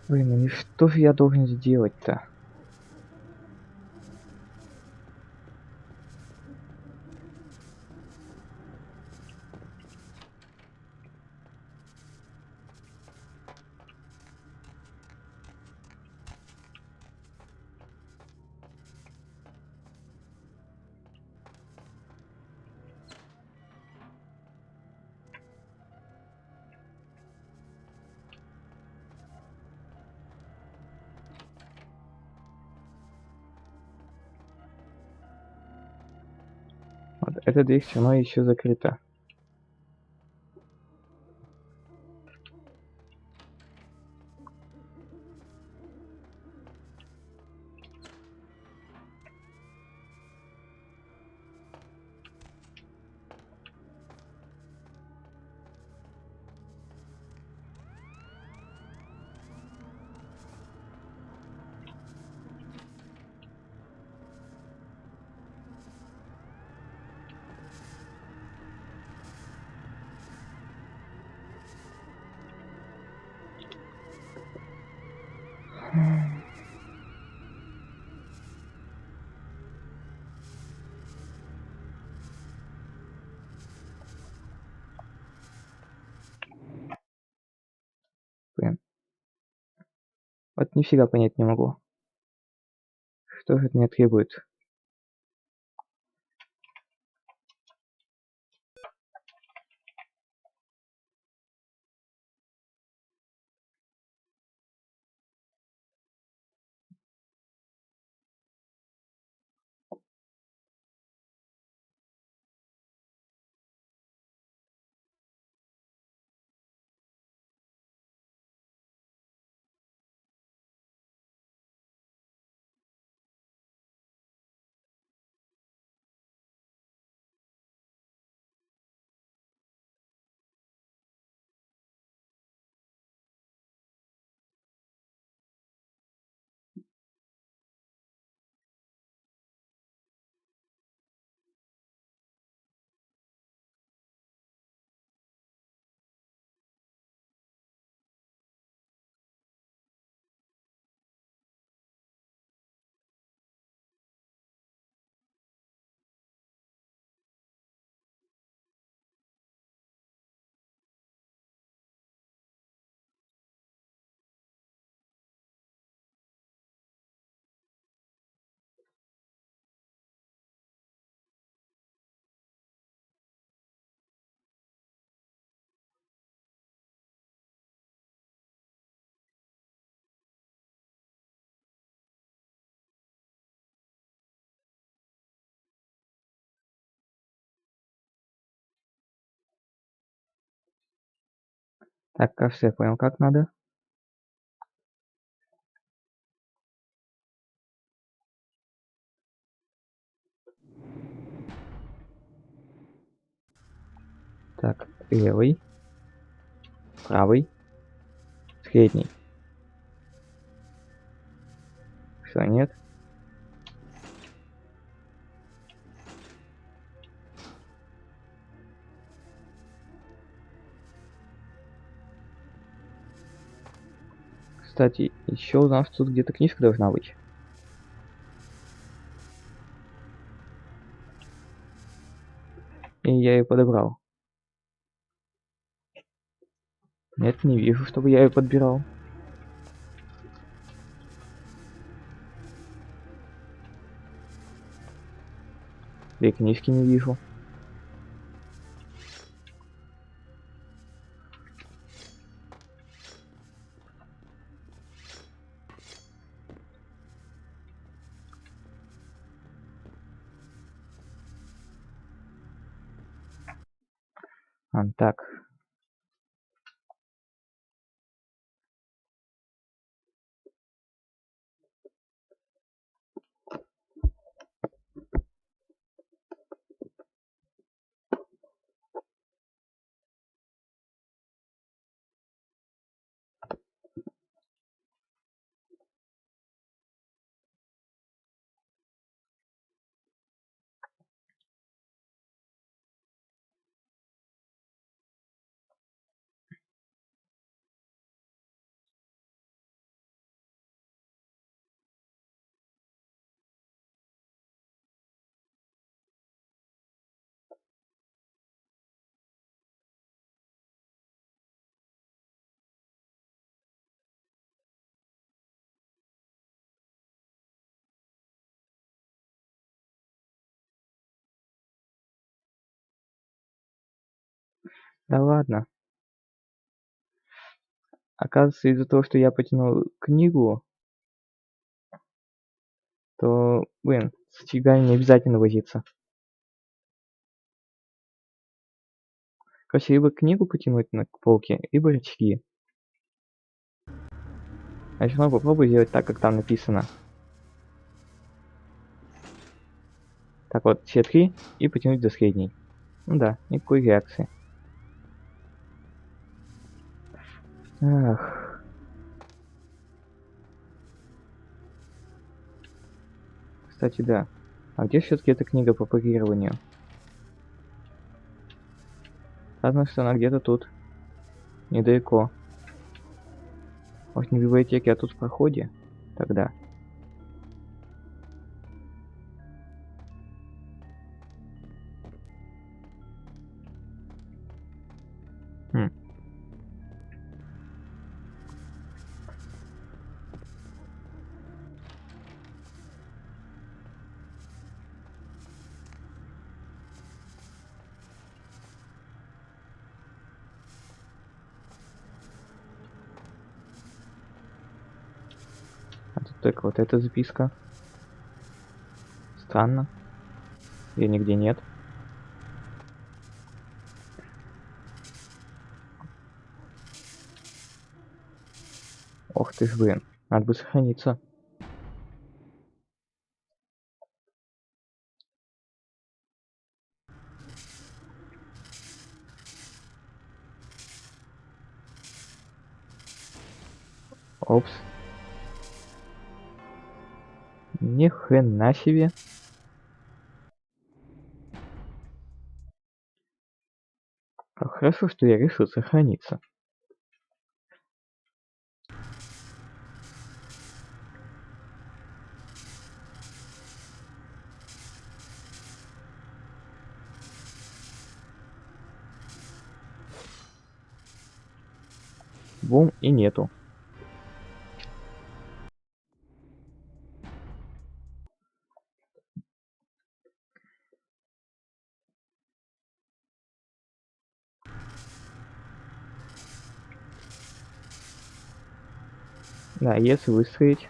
Блин, ну и что же я должен сделать-то? Вот эта дверь все равно еще закрыта. Блин. Вот нифига понять не могу. Что же от меня требует? Так, кажется, я понял, как надо. Так, левый, правый, средний. Что, нет? Кстати, еще у нас тут где-то книжка должна быть. И я ее подобрал. Нет, не вижу, чтобы я ее подбирал. И книжки не вижу. Так. Да ладно. Оказывается, из-за того, что я потянул книгу, то, блин, с очагами не обязательно возиться. Короче, либо книгу потянуть на полке, либо очки. А еще попробую сделать так, как там написано. Так вот, все три и потянуть до средней. Ну да, никакой реакции. Ах. Кстати, да. А где все-таки эта книга по парированию? Ладно, что она где-то тут. Недалеко. Может, не в библиотеке, а тут в проходе? Тогда. Хм. А тут только вот эта записка. Странно. Ее нигде нет. Ох ты ж, блин. Надо бы сохраниться. Опс. Ни хрена себе. Как хорошо, что я решил сохраниться. Бум, и нету. Да, если выстроить.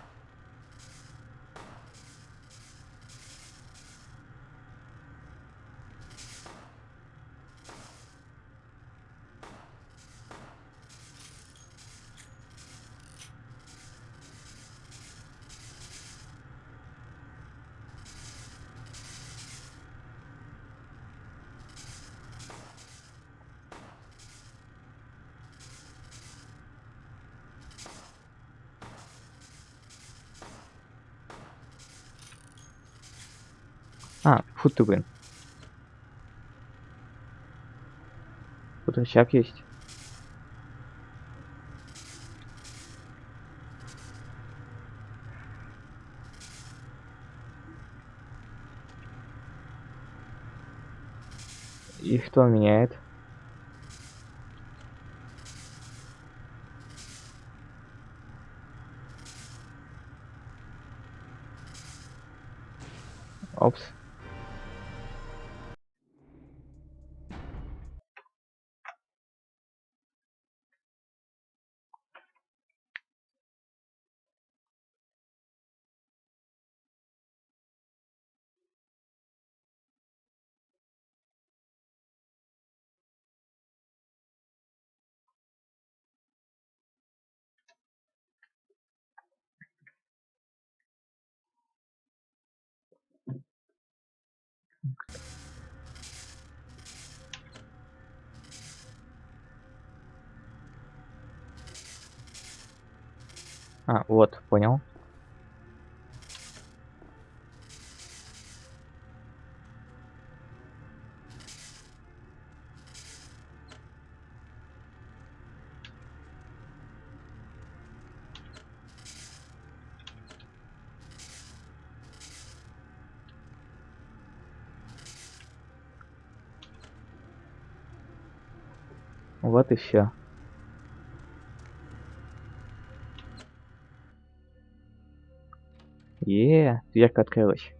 А, фу ты, блин. Тут рычаг есть. И что он меняет? Опс. А, вот, понял. Вот и все. Дверка открылась.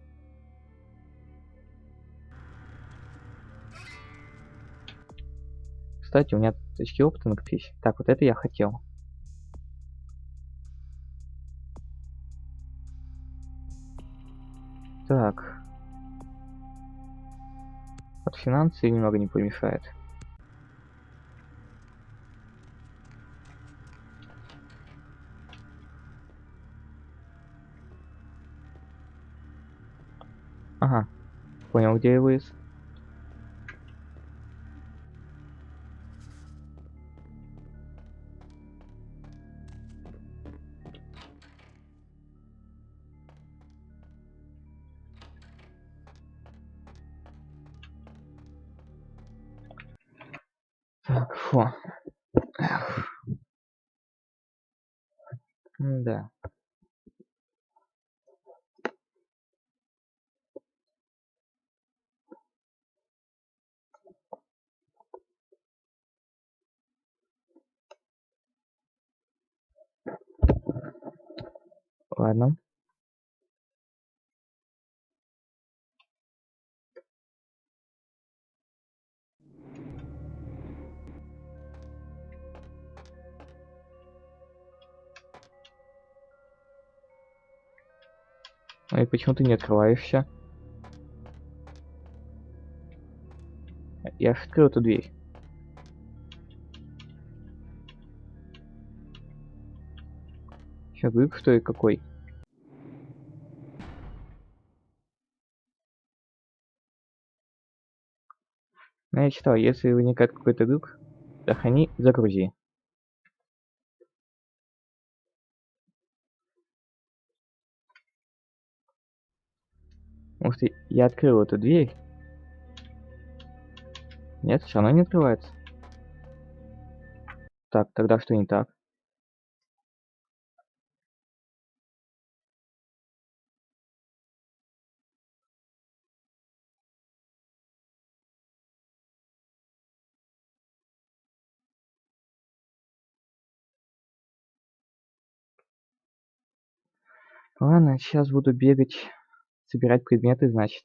Кстати, у меня тут очки опыта накопились. Так, вот это я хотел. Так. Вот финансы немного не помешает. Ага. Понял, где я вылез. Так, фу. Да. Ладно. И почему ты не открываешься? Я же открыл эту дверь. Сейчас глюк, что и какой. Ну, я читал, если возникает какой-то глюк, сохрани, загрузи. Потому что я открыл эту дверь. Нет, все равно не открывается. Так, тогда что не так? Ладно, сейчас буду бегать, собирать предметы, значит.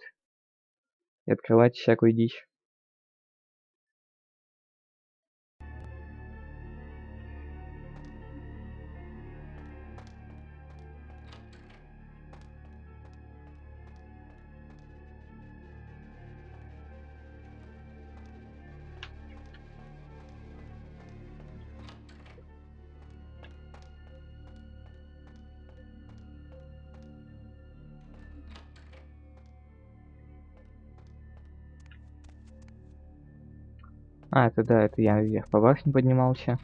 И открывать всякую дичь. А, это да, это я вверх по башне поднимался.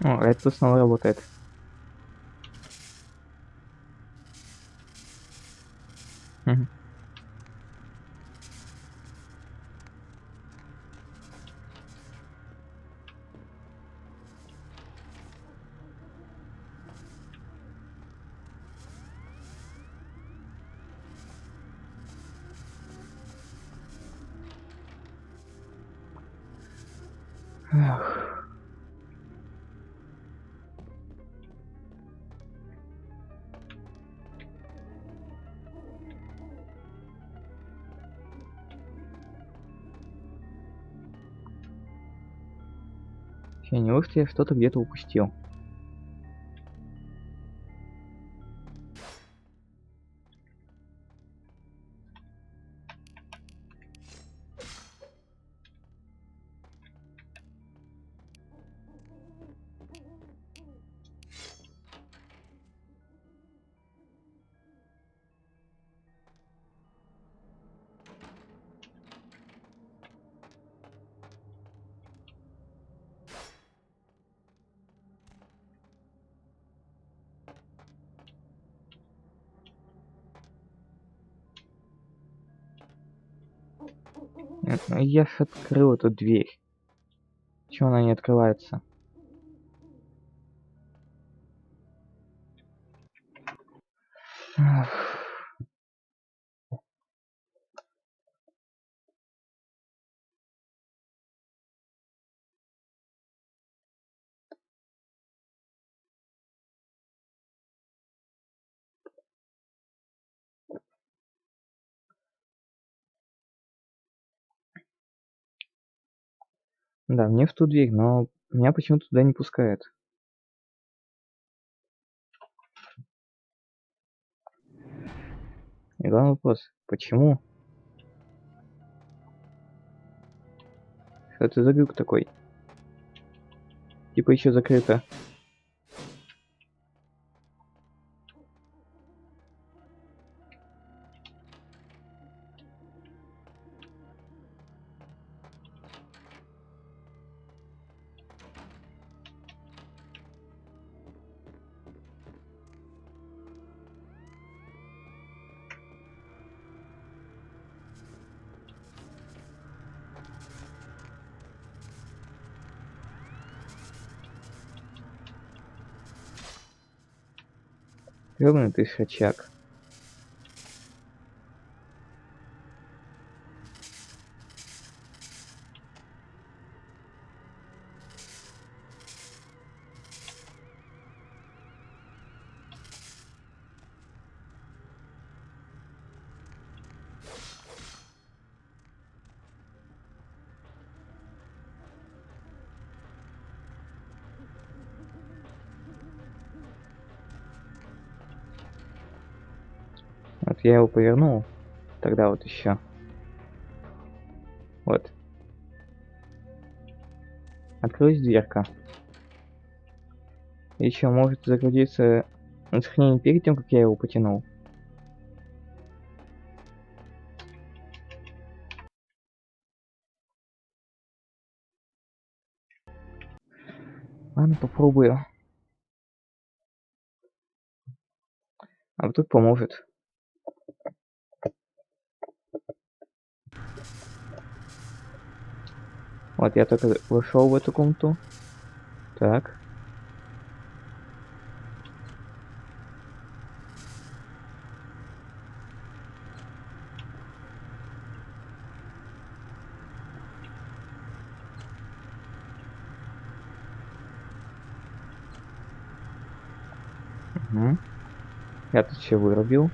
О, это снова работает. Мгм. Эх. Неужто я что-то где-то упустил? Я ж открыл эту дверь. Чего она не открывается? Да, мне в ту дверь, но меня почему-то туда не пускают. И главный вопрос, почему? Что это за глюк такой? Типа еще закрыто. Ёбаный ты шачак. Вот я его повернул. Тогда вот еще. Вот. Открылась дверка. Еще может загрузиться на сохранение перед тем, как я его потянул. Ладно, попробую. А вдруг поможет. Вот я только вошел в эту комнату. Так. Угу. Я тут все вырубил.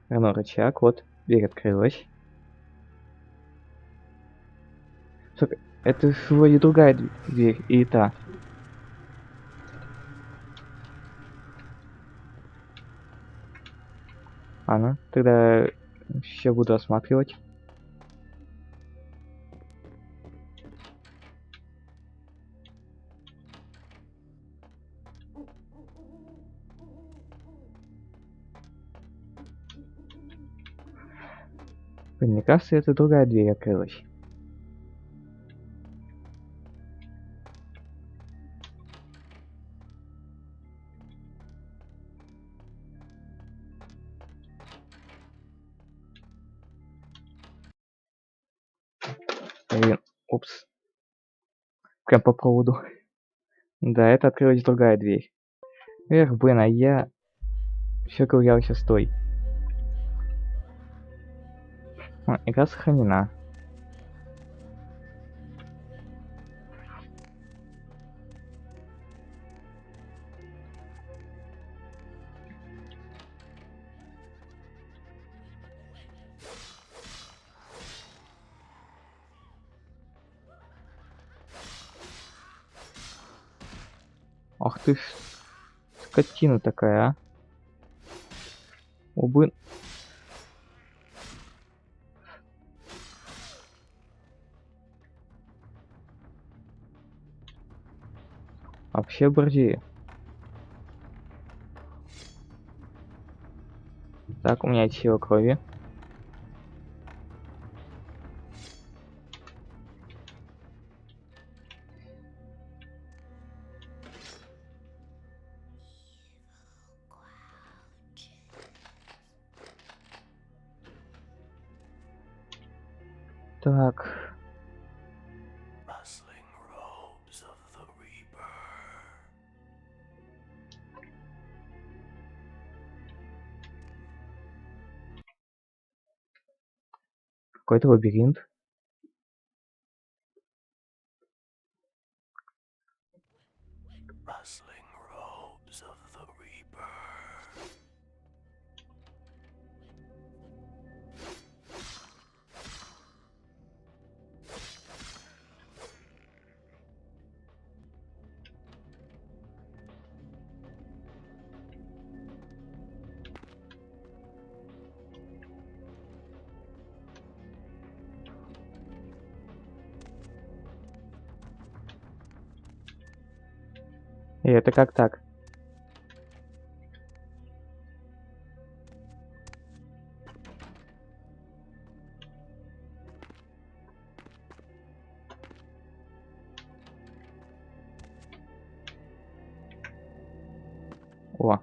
Верну рычаг, вот, дверь открылась. Только это вроде другая дверь, и та. Ладно, тогда еще буду осматривать. Блин, мне кажется, это другая дверь открылась. Блин, упс. Прям по проводу. Да, это открылась другая дверь. Эх, блин, а я все ковырялся с той. Игра сохранена. Ах ты ж скотина такая, а. Убы. Вообще борзее. Так, у меня сила крови. Так. Rustling robes of the Reaper. Какой-то лабиринт. Rustling robes of the Reaper. И это как так? О.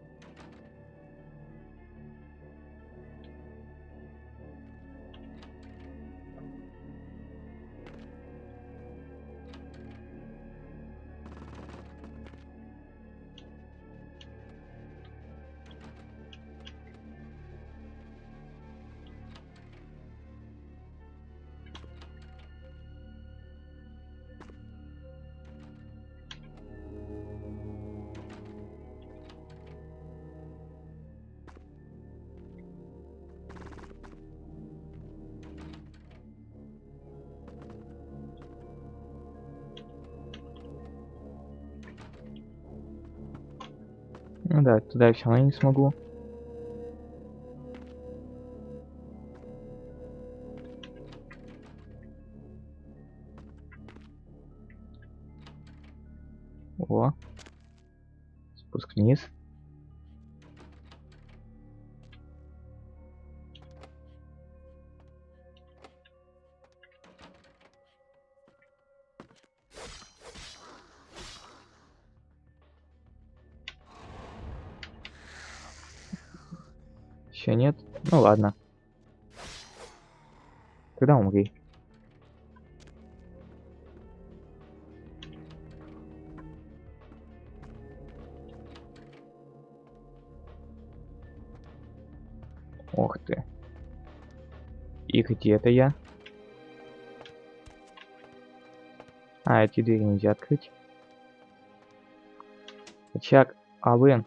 Ну да, туда я все равно не смогу. О. Спуск вниз. Еще нет? Ну ладно. Тогда умри. Ох ты. И где это я? А, эти двери нельзя открыть. Очаг, Ален.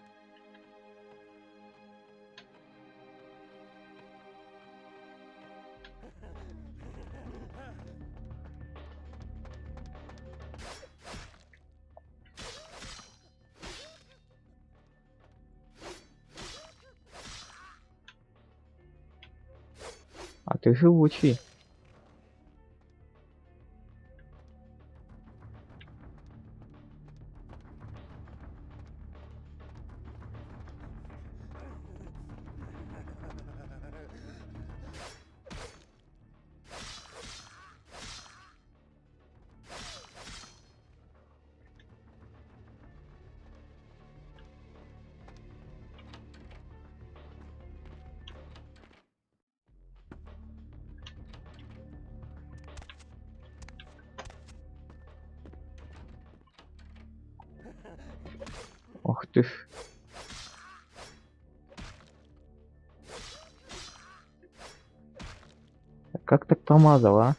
А ты живучий. Ох ты ж. Как так промазал, а?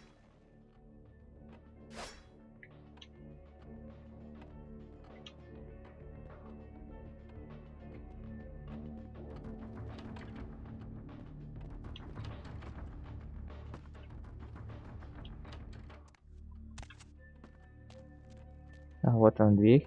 А вот он дверь.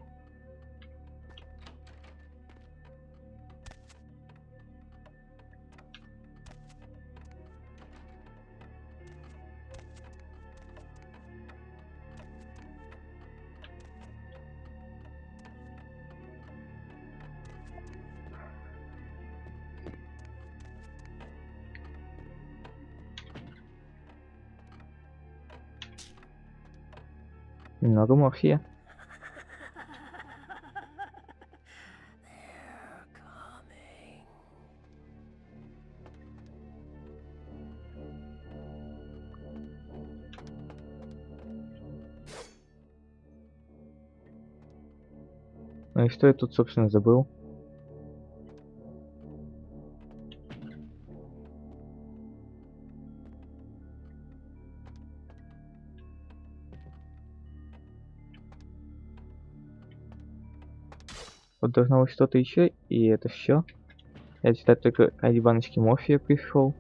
Немного морфия. Ну и что я тут, собственно, забыл? Вот должно быть что-то еще, и это все. Я сюда только ради баночки морфия пришел.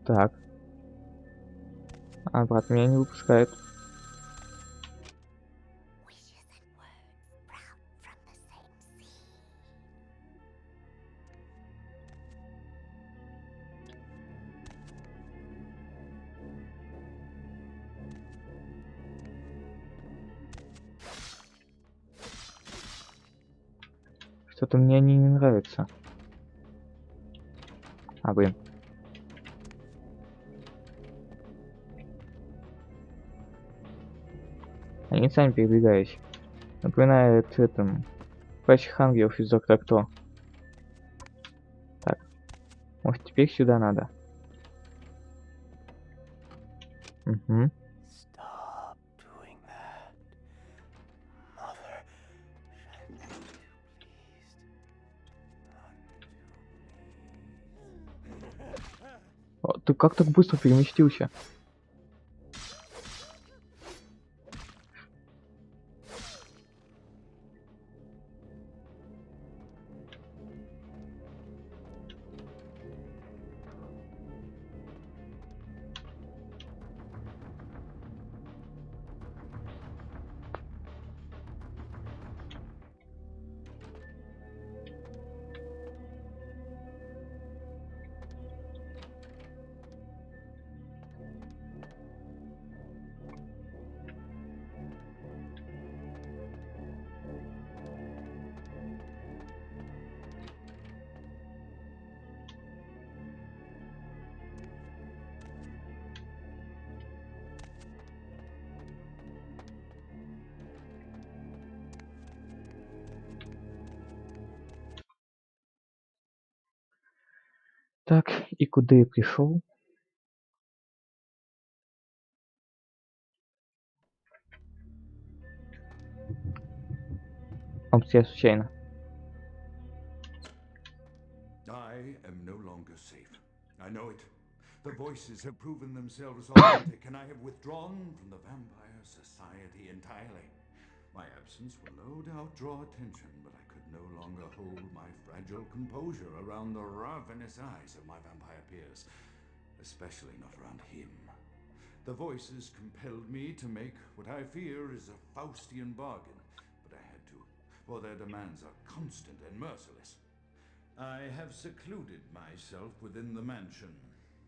Так. А брат меня не выпускает. Что-то мне они не нравятся. А, блин. Они сами передвигались. Напоминает этом... Пачих ангелов из Доктора Кто. Так. Может, теперь сюда надо. Угу. О, ты как так быстро переместился? Так, и куда я пришел? Я случайно. I am no longer safe. I know it. The voices have proven themselves authentic, and I have withdrawn from the Vampire Society entirely. My absence will no doubt draw attention, but I could no longer hold my fragile composure around the ravenous eyes of my vampire peers, especially not around him. The voices compelled me to make what I fear is a Faustian bargain, but I had to, for their demands are constant and merciless. I have secluded myself within the mansion.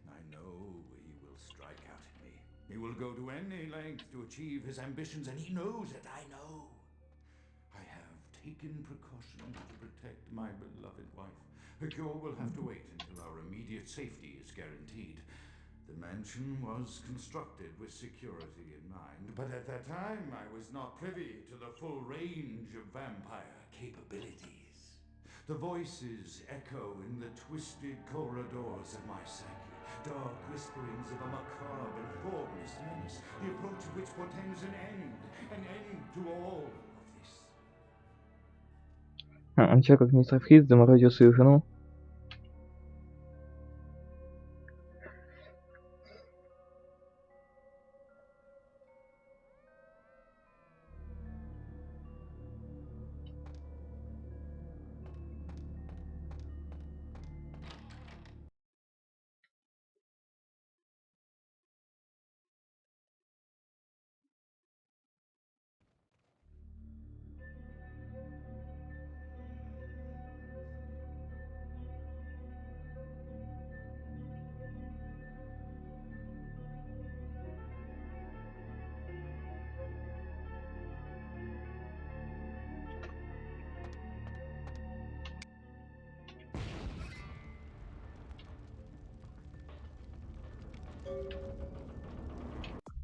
I know he will strike out at me. He will go to any length to achieve his ambitions, and he knows it, I know. I have taken precautions to protect my beloved wife. Her cure will have to wait until our immediate safety is guaranteed. The mansion was constructed with security in mind, but at that time I was not privy to the full range of vampire capabilities. The voices echo in the twisted corridors of my psyche, dark whisperings of a macabre and formless menace, the approach of which portends an end to all of this. Он чё, как мистер Фриз заморозил свою жену?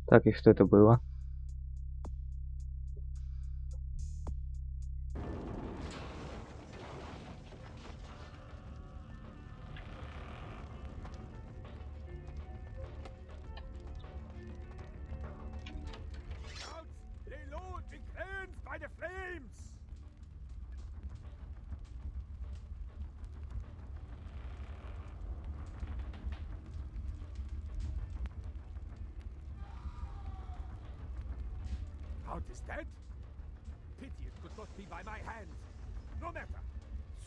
Так, и что это было? Count is dead? Pity it could not be by my hand. No matter.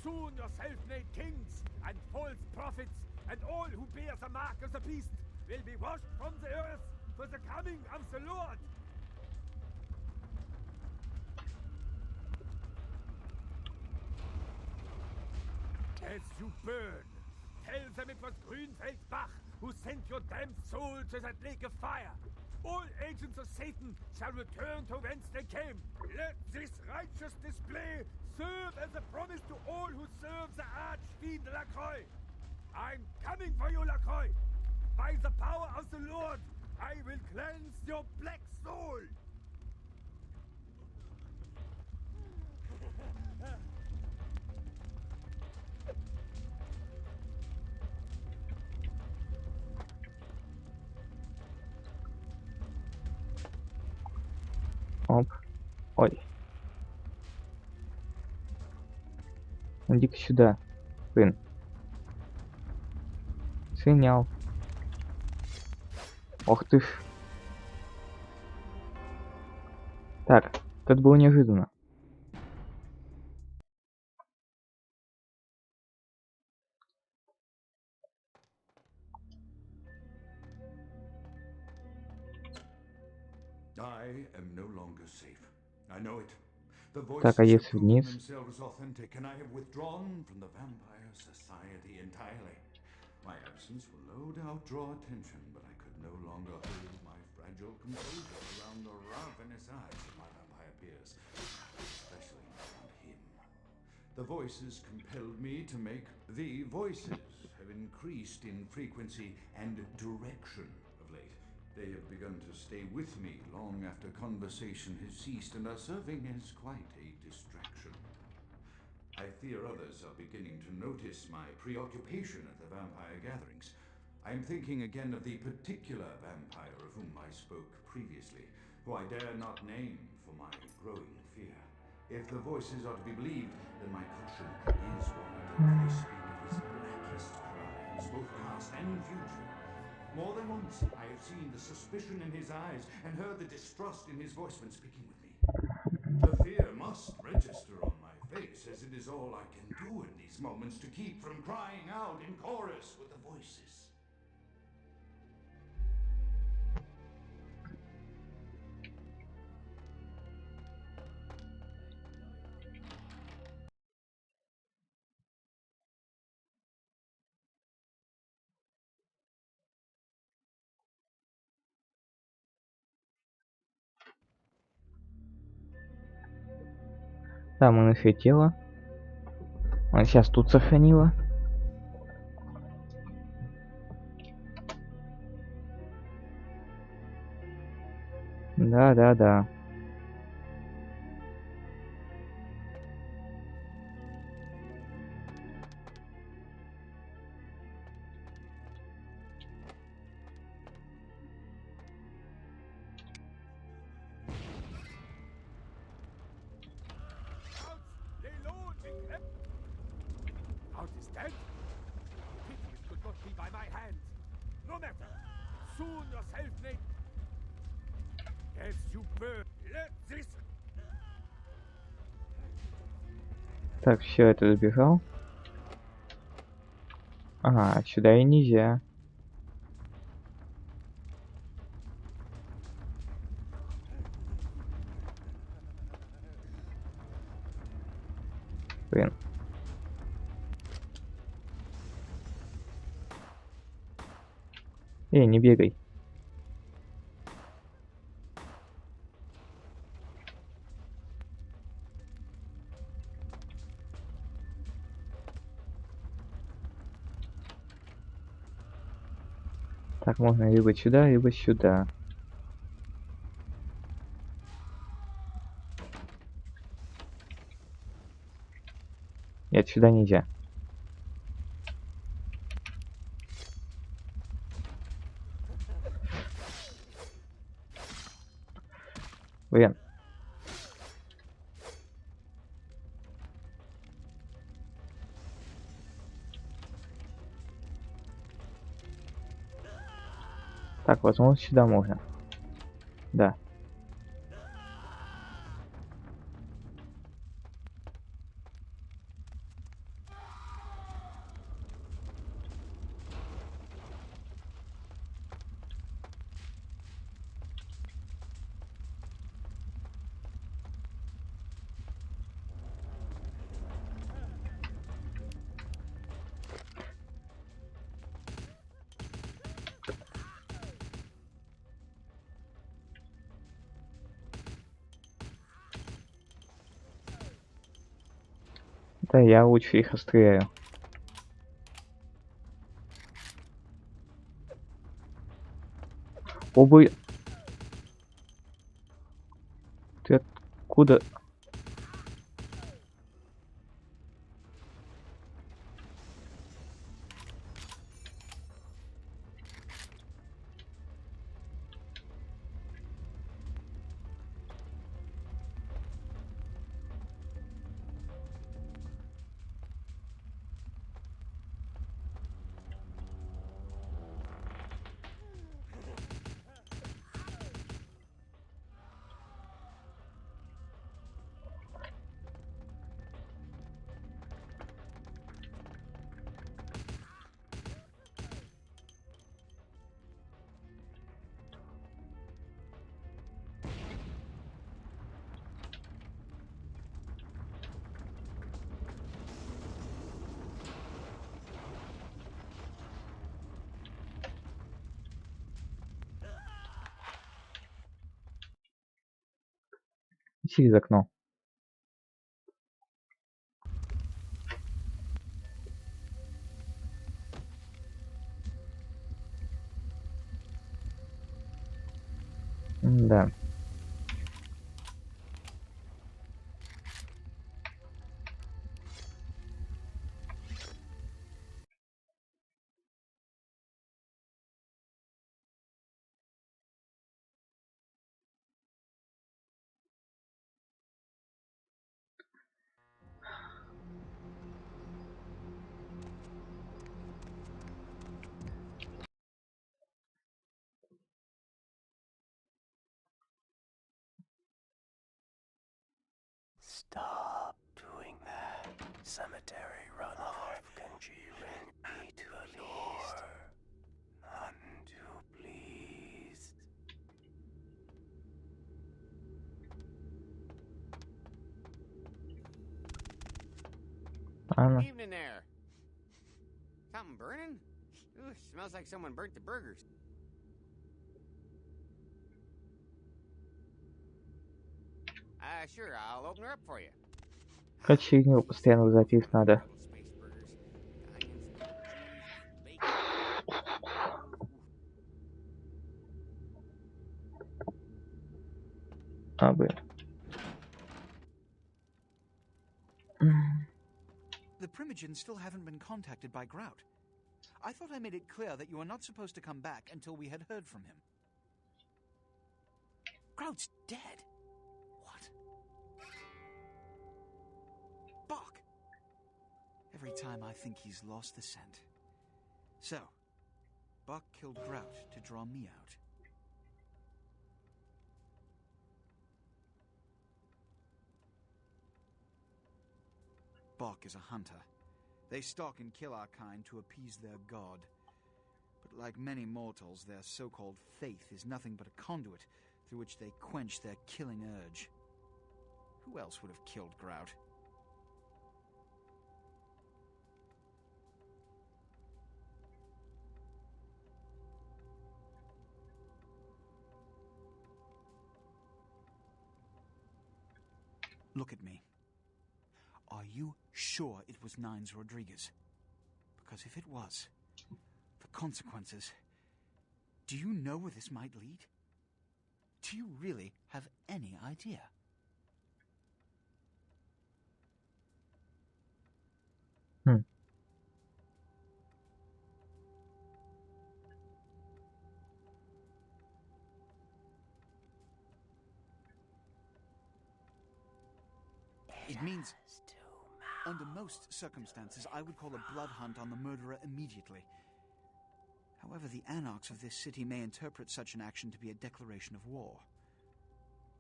Soon your self-made kings and false prophets and all who bear the mark of the beast will be washed from the earth for the coming of the Lord. As you burn, tell them it was Grünfeld Bach who sent your damned soul to that lake of fire. All agents of Satan shall return to whence they came. Let this righteous display serve as a promise to all who serve the archfiend Lacroix. I'm coming for you, Lacroix. By the power of the Lord, I will cleanse your black soul. Оп. Ой. Иди-ка сюда, сын. Сынял. Ох ты ж. Так, это было неожиданно. I am no longer safe. I know it. The Так, а voices have если proven вниз? themselves authentic, and I have withdrawn from the Vampire Society entirely. My absence will no doubt draw attention, but I could no longer hold my fragile composure around the ravenous eyes of my vampire peers, especially around him. The voices compelled me to make. The voices have increased in frequency and direction of late. They have begun to stay with me long after conversation has ceased and are serving as quite a distraction. I fear others are beginning to notice my preoccupation at the vampire gatherings. I am thinking again of the particular vampire of whom I spoke previously, who I dare not name for my growing fear. If the voices are to be believed, then my caution is warranted, for they speak of his blackest crimes, both past and future. More than once, I have seen the suspicion in his eyes and heard the distrust in his voice when speaking with me. The fear must register on my face, as it is all I can do in these moments to keep from crying out in chorus with the voices. Да, мы нашли тело. Она сейчас тут сохранила. Да. Count is dead? Pity it could not be by my hand. No matter. Soon your self-made. As you burn, let this. Так, все, это забежал. Ага, сюда и нельзя. Блин. Эй, не бегай. Так, можно либо сюда, либо сюда. Нет, сюда нельзя. Блин. Так, возможно, сюда можно. Да. Да, я лучше их расстреляю. Обы... Ты откуда? Через окно. Да. Stop doing that. Cemetery runoff congealing me to the door. None too pleased. Ладно. Evening there. Something burning? Ooh, smells like someone burnt the burgers. Sure, I'll open her up for you. Короче, его постоянно запись надо. А, блин. The Primogens still haven't been contacted by Grout. I thought I made it clear that you were not supposed to come back until we had heard from him. Grout's dead. What? Bach! Every time I think he's lost the scent. So, Bach killed Grout to draw me out. Bach is a hunter. They stalk and kill our kind to appease their god. But like many mortals, their so-called faith is nothing but a conduit through which they quench their killing urge. Who else would have killed Grout? Look at me. Are you sure it was Nines Rodriguez? Because if it was, the consequences... Do you know where this might lead? Do you really have any idea? It means, under most circumstances, I would call a blood hunt on the murderer immediately. However, the anarchs of this city may interpret such an action to be a declaration of war.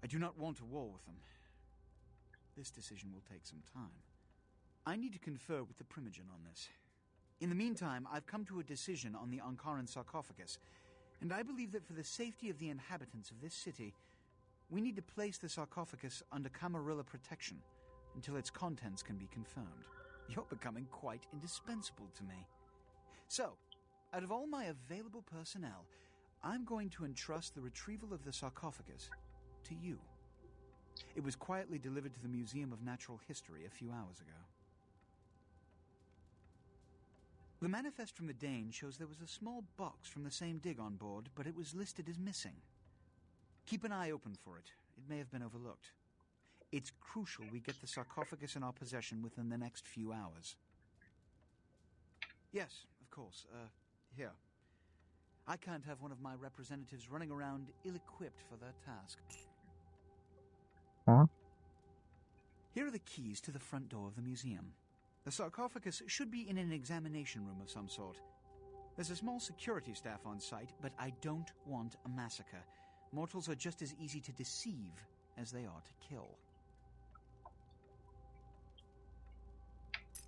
I do not want a war with them. This decision will take some time. I need to confer with the Primogen on this. In the meantime, I've come to a decision on the Ankaran sarcophagus, and I believe that for the safety of the inhabitants of this city, we need to place the sarcophagus under Camarilla protection until its contents can be confirmed. You're becoming quite indispensable to me. So, out of all my available personnel, I'm going to entrust the retrieval of the sarcophagus to you. It was quietly delivered to the Museum of Natural History a few hours ago. The manifest from the Dane shows there was a small box from the same dig on board, but it was listed as missing. Keep an eye open for it. It may have been overlooked. It's crucial we get the sarcophagus in our possession within the next few hours. Yes, of course. Here. I can't have one of my representatives running around ill-equipped for their task. Huh? Here are the keys to the front door of the museum. The sarcophagus should be in an examination room of some sort. There's a small security staff on site, but I don't want a massacre. Mortals are just as easy to deceive as they are to kill.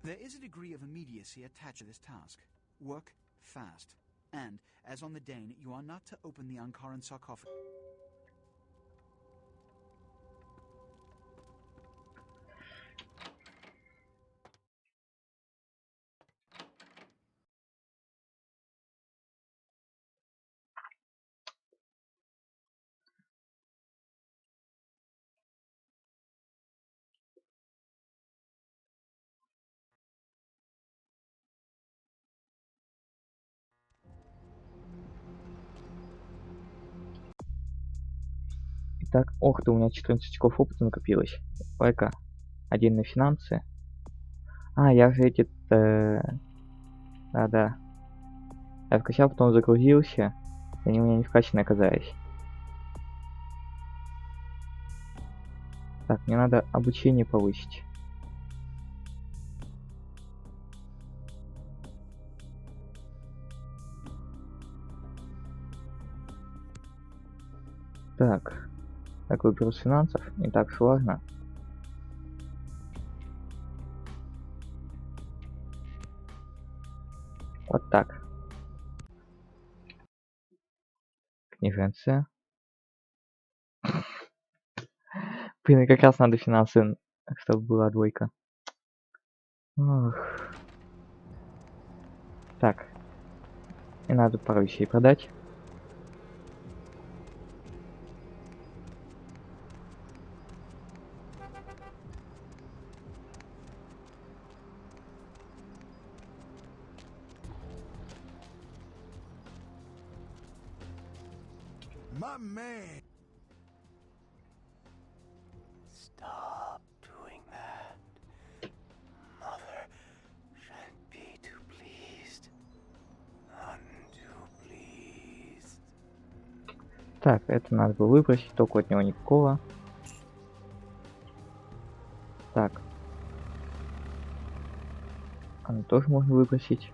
There is a degree of immediacy attached to this task. Work fast. And, as on the Dane, you are not to open the Ankaran sarcophagus. Итак, ох ты, у меня 14 очков опыта накопилось. Ой-ка, один на финансы. А, я же эти... Да-да. Я вкачал, потом загрузился, и они у меня не вкачаны оказались. Так, мне надо обучение повысить. Так, выберу с финансов, не так сложно. Вот так. Книженция. Блин, как раз надо финансы, чтобы была двойка. Ох. Так. И надо пару вещей продать. My man! Stop doing that. Mother shan't be too pleased. None too pleased. Так, это надо было выбросить, только от него никакого. Так. Оно тоже можно выбросить.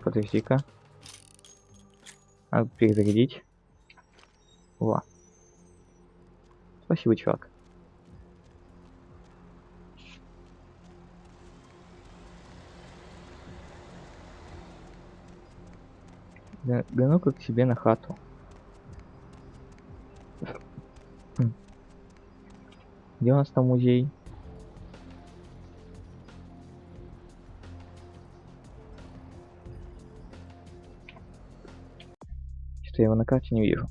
Подожди-ка. Надо перезарядить. Во. Спасибо, чувак. Да ну-ка к себе на хату. Где у нас там музей? Что я его на карте не вижу.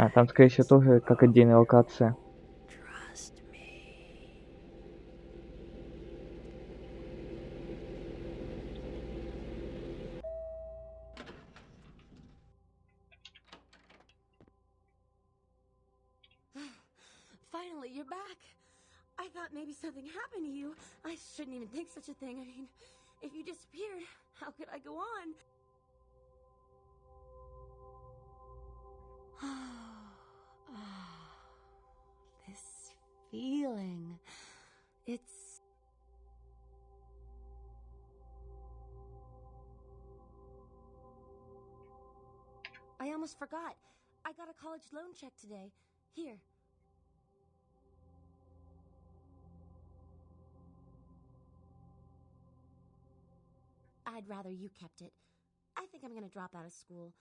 А, там, скорее всего, тоже как отдельная локация. Finally, you're back. I thought maybe something happened to you. I shouldn't even think such a thing. I mean, if you disappeared, how could I go on? This feeling. It's... I almost forgot. I got a college loan check today. Here. I'd rather you kept it. I think I'm gonna drop out of school.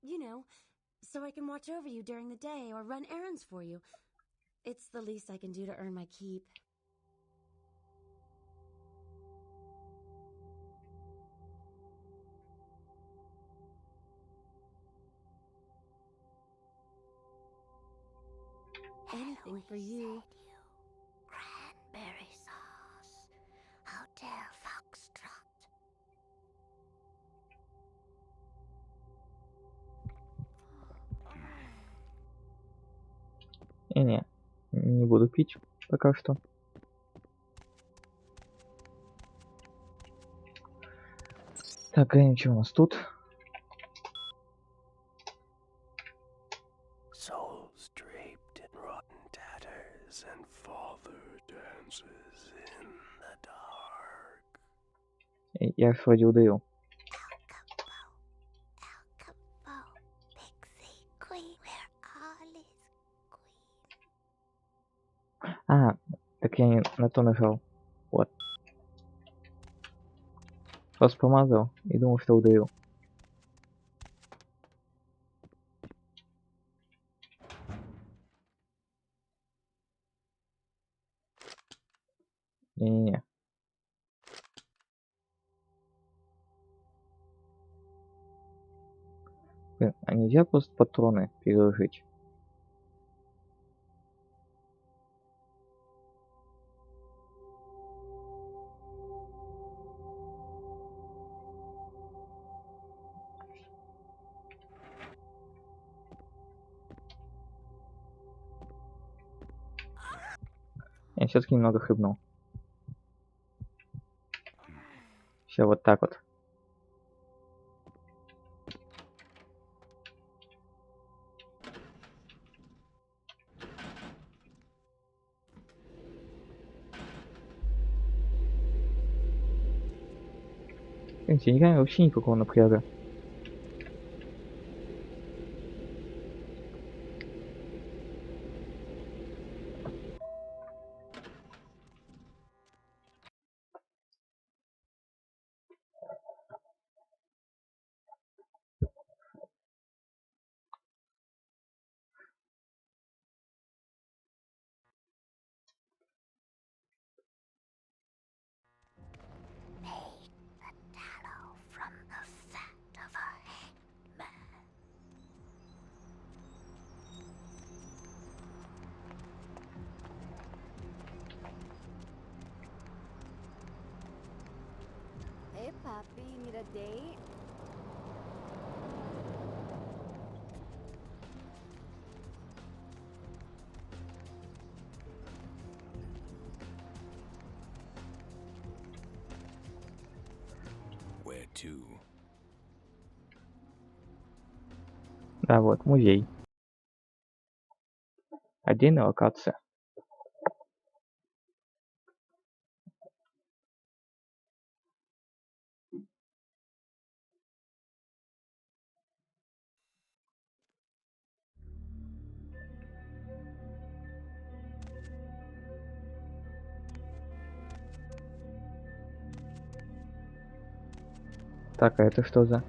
You know, so I can watch over you during the day or run errands for you. It's the least I can do to earn my keep. Anything for you. Cranberry sauce. Hotel Foxtrot. Не буду пить пока что. Так, глянем, что у нас тут. Souls draped in rotten tatters and father dances in the dark. Я их вроде удалил. Pixie Queen, where all is А, так я не на то нажал. Вот. Просто помазал и думал, что удалил. Не-не-не. Блин, а нельзя просто патроны переложить? Я все-таки немного хлебнул. Все, вот так вот. С деньгами вообще никакого напряга. from the fat of a hanged man. Hey, Papi, need a date? Where to? Да, вот, музей. Отдельная локация. Так, а это что за?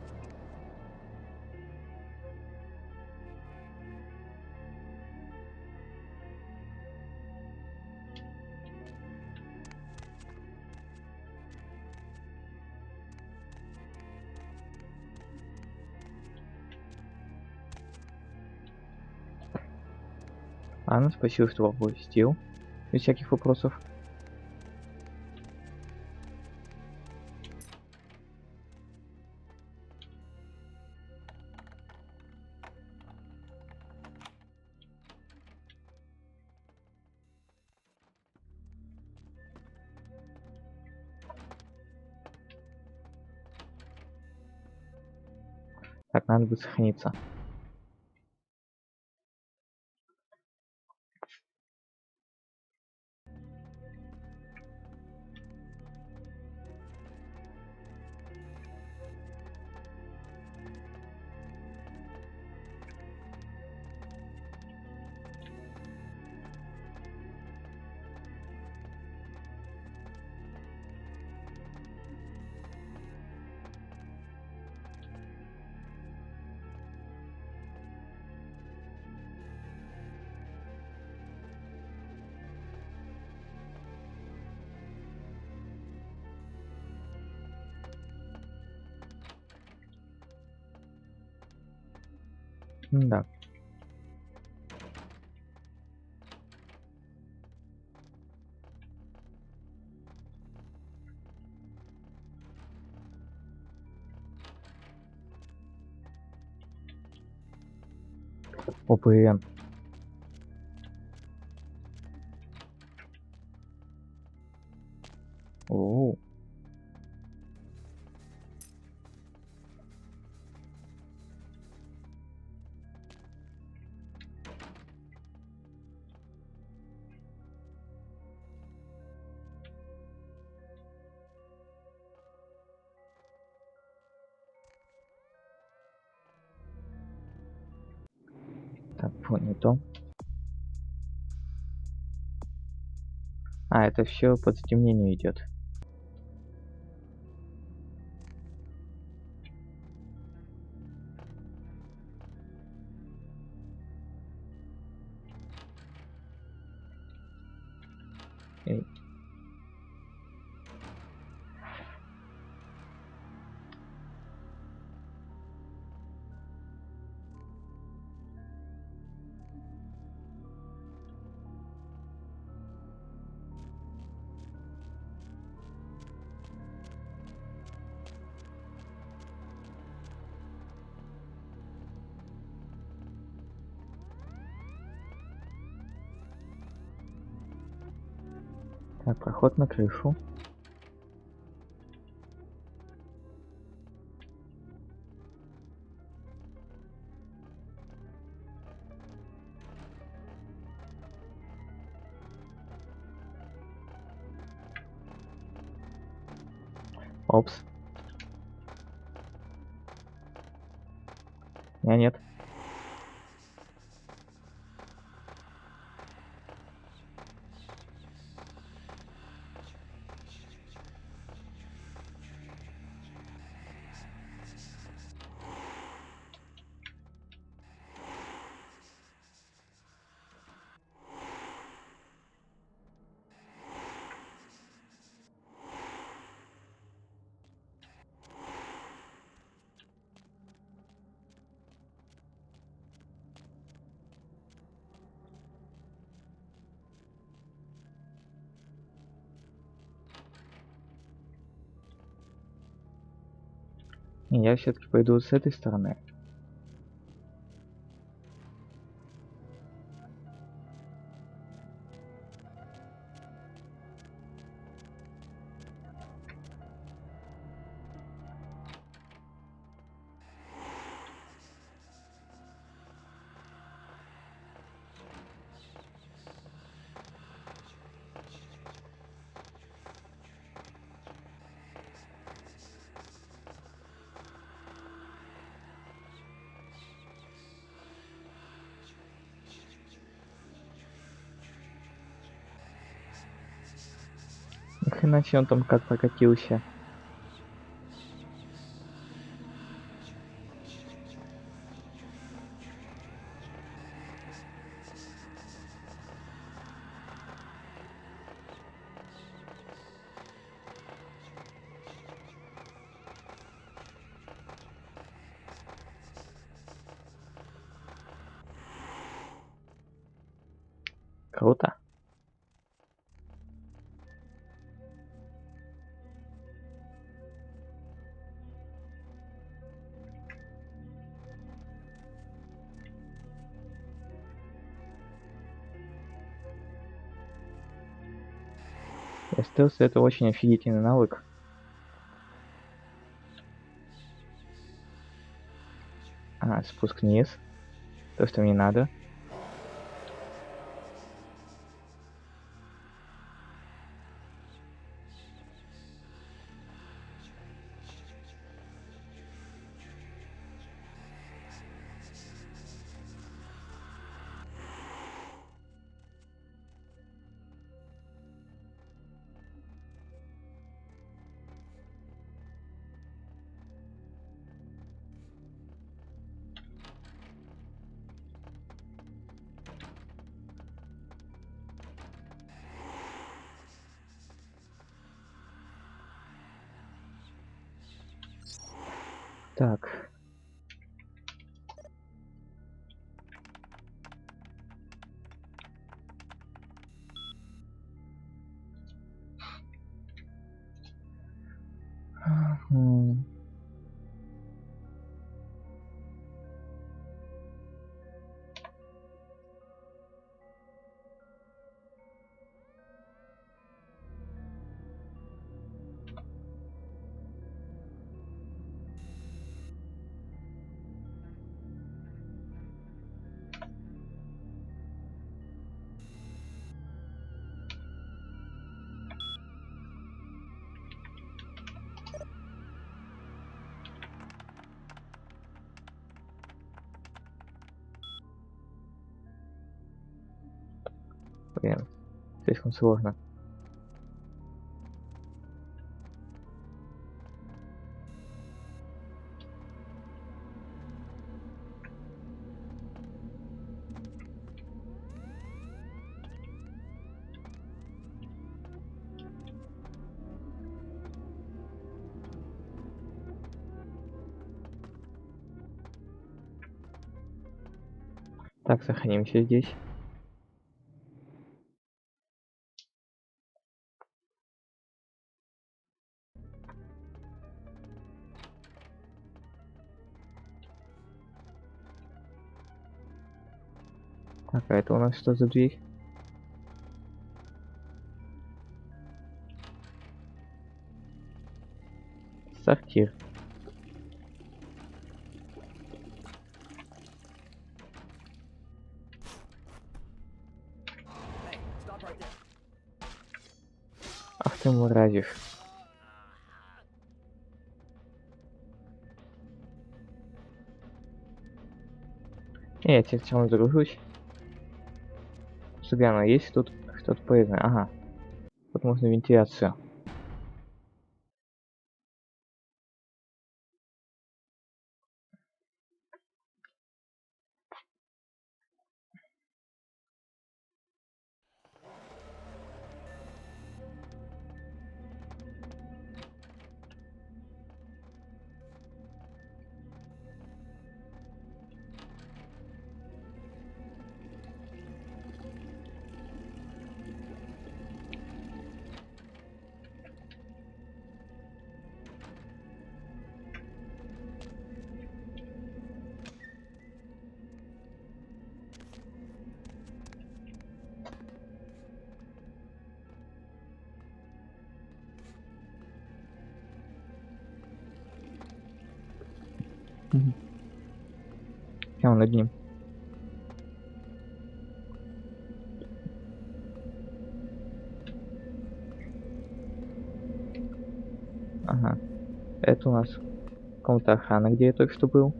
Ладно, спасибо, что пропустил. Без всяких вопросов. Так, надо бы сохраниться. Да. ОПН. Оу. Так, не то. А, это все под затемнение идет. Эй. Так, проход на крышу. Опс. Нет. Я все-таки пойду с этой стороны. Иначе он там как прокатился. Круто. Стелс — это очень офигительный навык. Спуск вниз. То, что мне надо. Так. Блин, слишком сложно. Так, сохранимся здесь. Так, а это у нас что за дверь? Сортир. Ах ты мразишь. Я теперь чем загружусь. Гляну, есть тут что-то полезное. Ага. Тут можно вентиляцию. Прямо над ним. Ага. Это у нас комната охраны, где я только что был.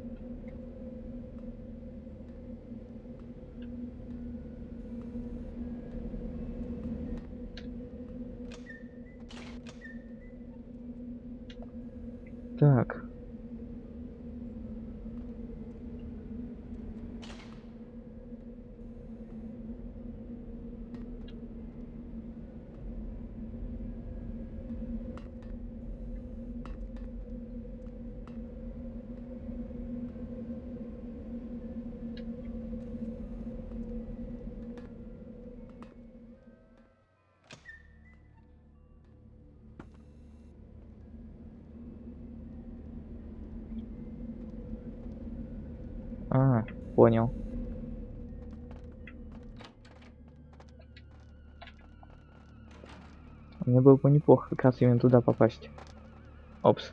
Так. понял. Мне было бы неплохо как раз именно туда попасть. Опс.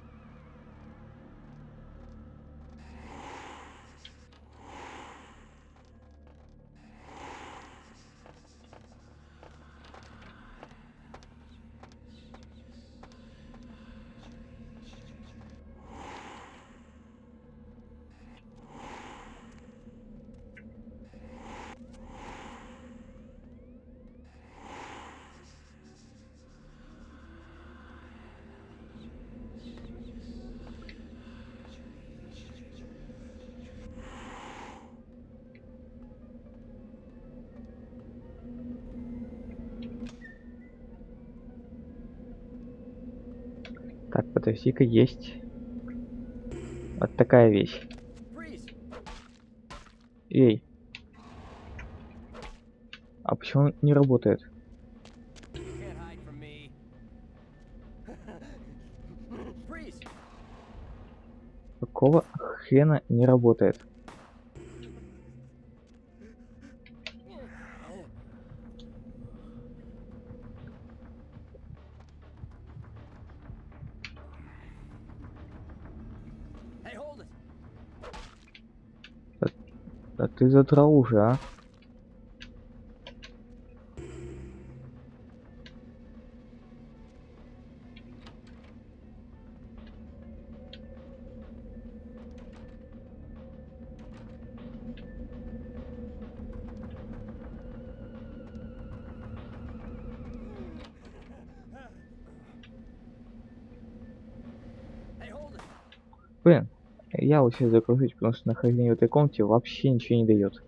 Так, подожди-ка, есть вот такая вещь. Эй. А почему не работает? Какого хрена не работает? Да ты задрал уже, а? Блин, я лучше закружить, потому что нахождение в этой комнате вообще ничего не дает.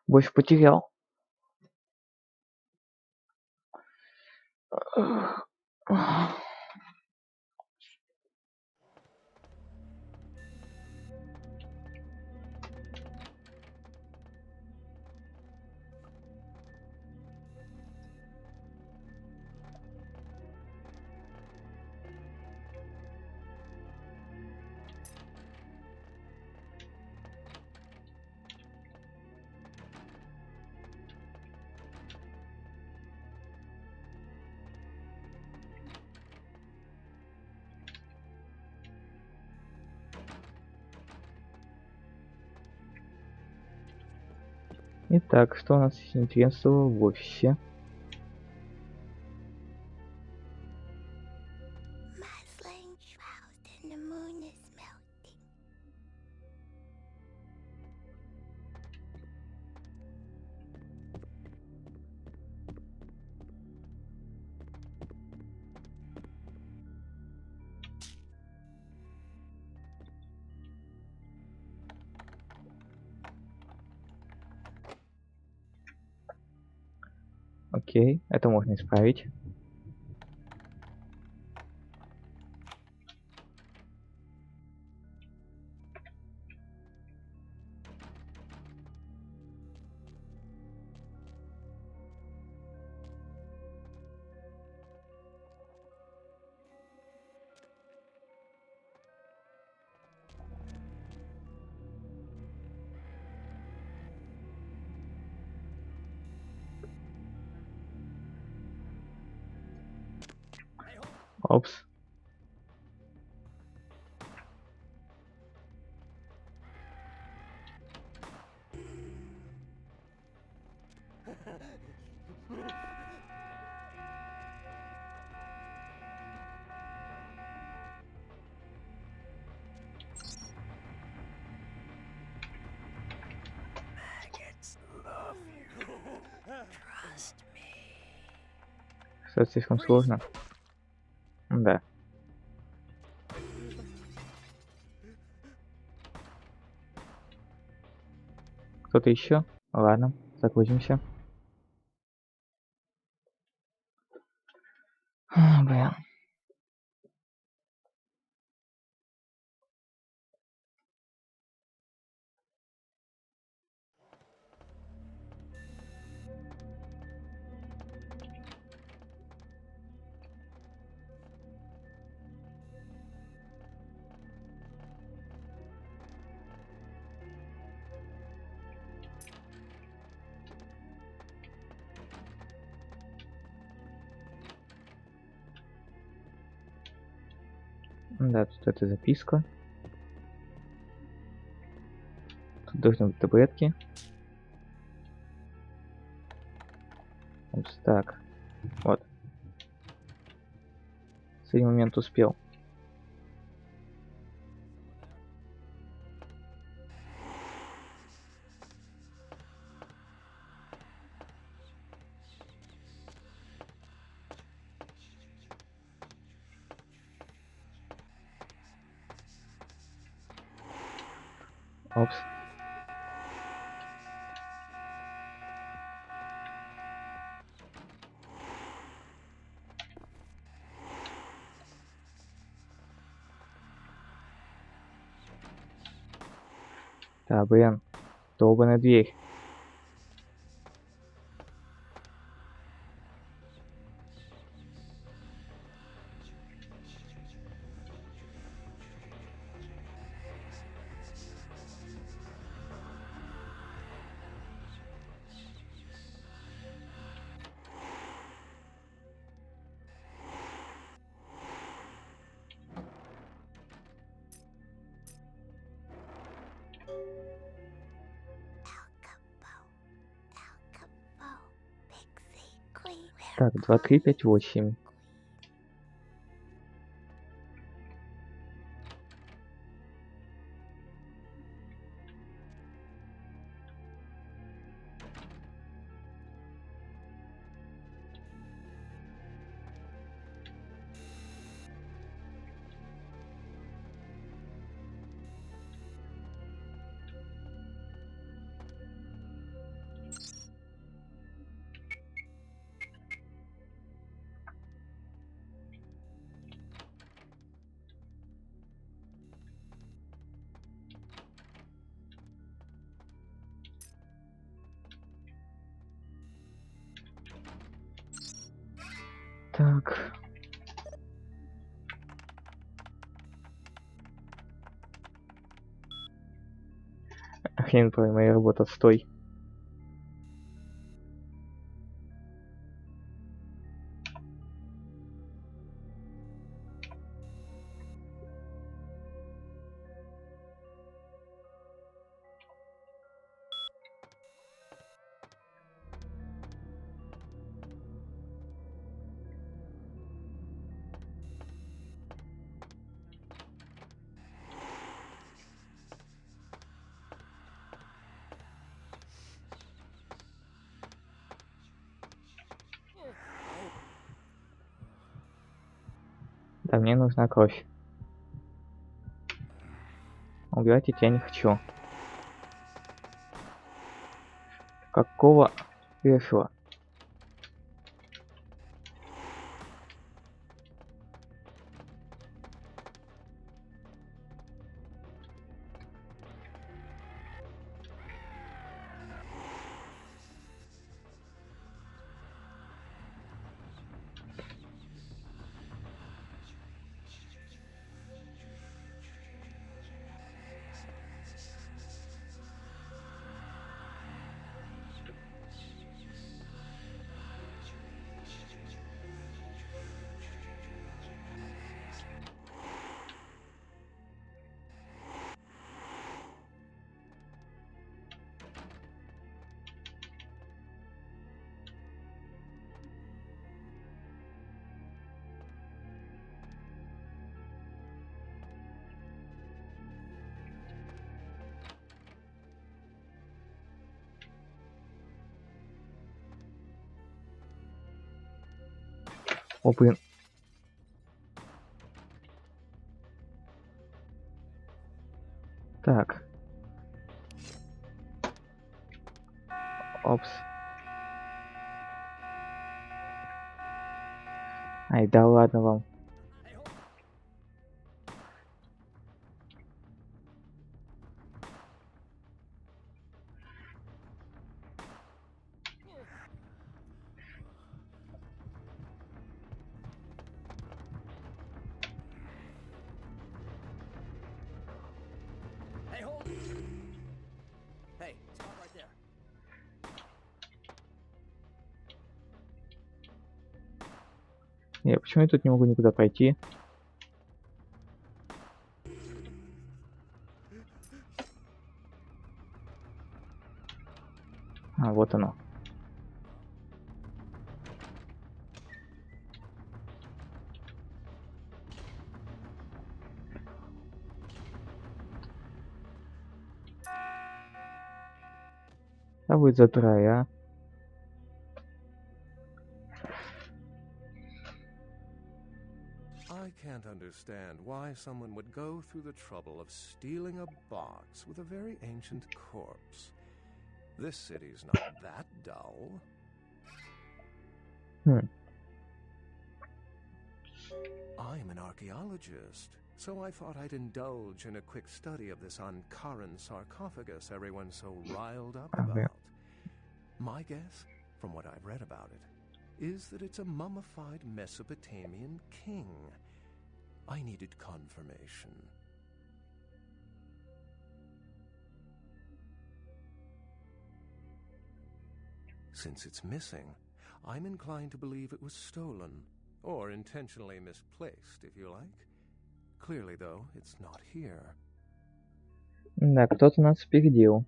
Больше потерял. Итак, что у нас интересного в офисе? Muslin shrouded and the moon is melting. Окей, это можно исправить. Опс. Maggots love you. Trust me. Что-то слишком сложно. Да. Кто-то еще? Ладно, загрузимся. Блин. Да, тут это записка. Тут должны быть таблетки. Упс, так. Вот. В сей момент успел. Опс. Да, блин. Долбаная дверь. Так, 2, 3, 5, 8. Так. Хрен твою, моя работа, отстой. Да, мне нужна кровь. Убивать я тебя не хочу. Какого решила? О, блин. Так. Опс. Ай, да ладно вам. Hey, hold! Hey, stop right there. Почему я тут не могу никуда пройти? вот оно. А будет за трай, а? I can't understand why someone would go through the trouble of stealing a box with a very ancient corpse. This city's not that dull. I'm an archaeologist, so I thought I'd indulge in a quick study of this Ankaran sarcophagus everyone's so riled up about. My guess, from what I've read about it, is that it's a mummified Mesopotamian king. I needed confirmation. Since it's missing, I'm inclined to believe it was stolen, or intentionally misplaced, if you like. Clearly, though, it's not here. Да, кто-то нас впередил.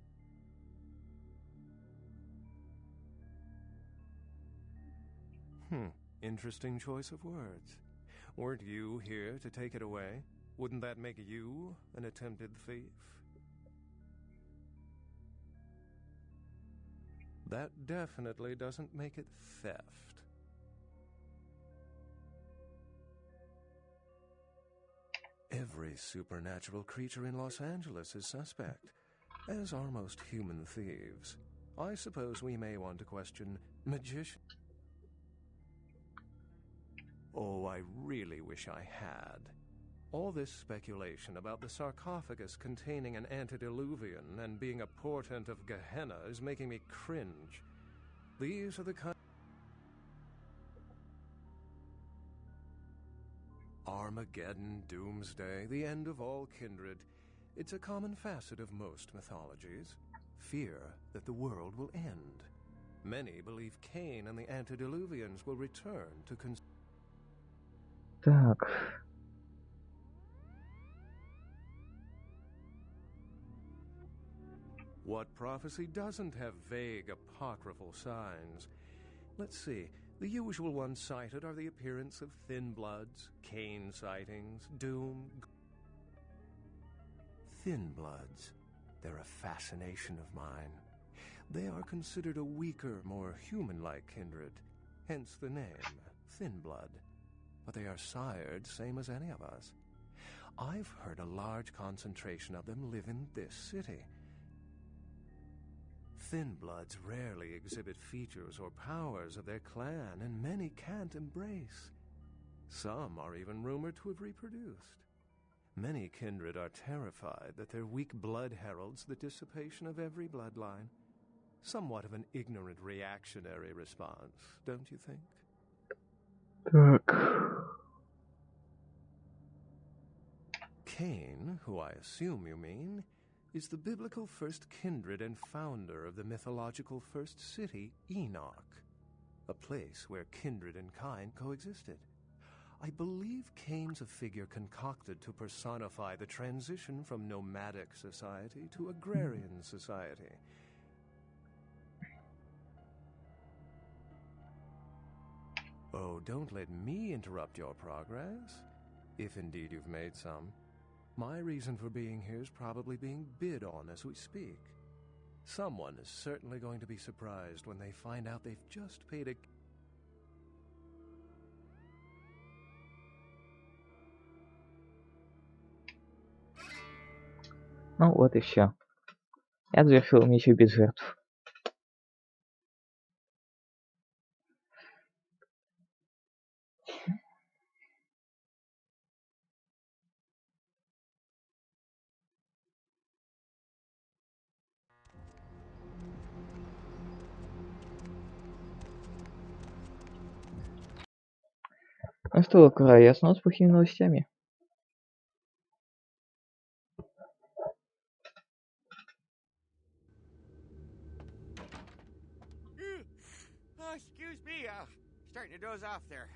Interesting choice of words. Weren't you here to take it away? Wouldn't that make you an attempted thief? That definitely doesn't make it theft. Every supernatural creature in Los Angeles is suspect, as are most human thieves. I suppose we may want to question magicians. Oh, I really wish I had. All this speculation about the sarcophagus containing an antediluvian and being a portent of Gehenna is making me cringe. These are the kind... Armageddon, doomsday, the end of all kindred. It's a common facet of most mythologies. Fear that the world will end. Many believe Cain and the antediluvians will return to... Так. What prophecy doesn't have vague apocryphal signs? Let's see. The usual ones cited are the appearance of thin bloods, Cain sightings, doom... Thin bloods. They're a fascination of mine. They are considered a weaker, more human-like kindred. Hence the name, thin blood. But they are sired same as any of us. I've heard a large concentration of them live in this city. Thin bloods rarely exhibit features or powers of their clan, and many can't embrace. Some are even rumored to have reproduced. Many kindred are terrified that their weak blood heralds the dissipation of every bloodline. Somewhat of an ignorant reactionary response, don't you think? Cain, who I assume you mean, is the biblical first kindred and founder of the mythological first city, Enoch, a place where kindred and kind coexisted. I believe Cain's a figure concocted to personify the transition from nomadic society to agrarian society. Oh, don't let me interrupt your progress, if indeed you've made some. My reason for being here is probably being bid on as we speak. Someone is certainly going to be surprised when they find out they've just paid a... Ну вот и все. Я завершил миссию без жертв. Ну что, Край, я снова с плохими новостями. Oh, excuse me, starting to doze off there.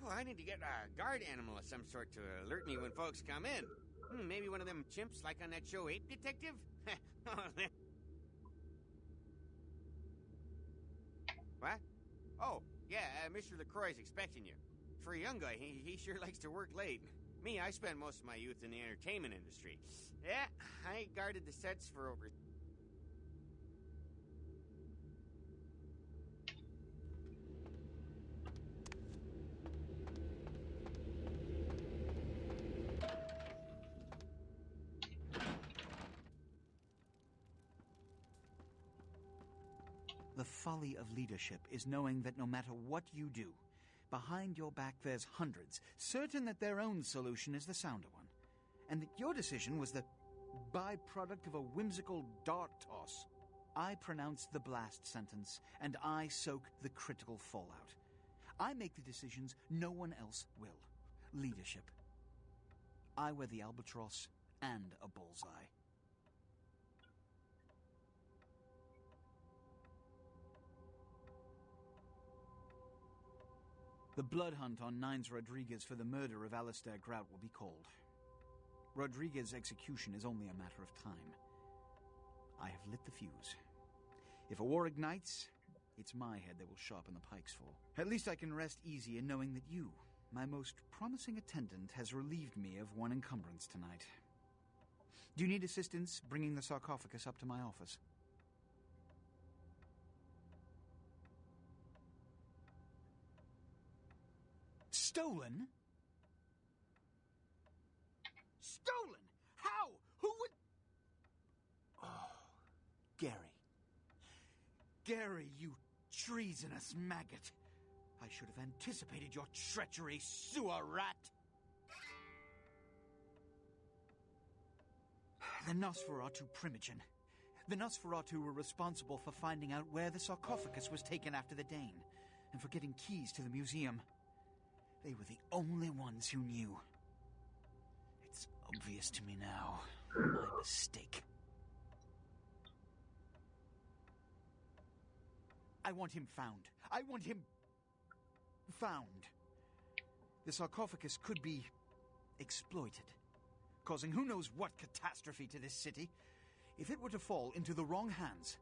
Oh, I need to get a guard animal of some sort to alert me when folks come in. Maybe one of them chimps like on that show, Ape Detective? What? Oh, yeah, Mr. LaCroix's expecting you. For a young guy, he sure likes to work late. Me, I spent most of my youth in the entertainment industry. Yeah, I guarded the sets for over... The folly of leadership is knowing that no matter what you do, behind your back there's hundreds, certain that their own solution is the sounder one, and that your decision was the byproduct of a whimsical dart toss. I pronounce the blast sentence, and I soak the critical fallout. I make the decisions no one else will. Leadership. I wear the albatross and a bullseye. The blood hunt on Nines Rodriguez for the murder of Alistair Grout will be called. Rodriguez's execution is only a matter of time. I have lit the fuse. If a war ignites, it's my head they will sharpen the pikes for. At least I can rest easy in knowing that you, my most promising attendant, has relieved me of one encumbrance tonight. Do you need assistance bringing the sarcophagus up to my office? Stolen? Stolen? How? Who would... Oh, Gary. Gary, you treasonous maggot. I should have anticipated your treachery, sewer rat. The Nosferatu Primogen. The Nosferatu were responsible for finding out where the sarcophagus was taken after the Dane, and for getting keys to the museum. They were the only ones who knew. It's obvious to me now. My mistake. I want him found. I want him found. The sarcophagus could be exploited, causing who knows what catastrophe to this city. If it were to fall into the wrong hands,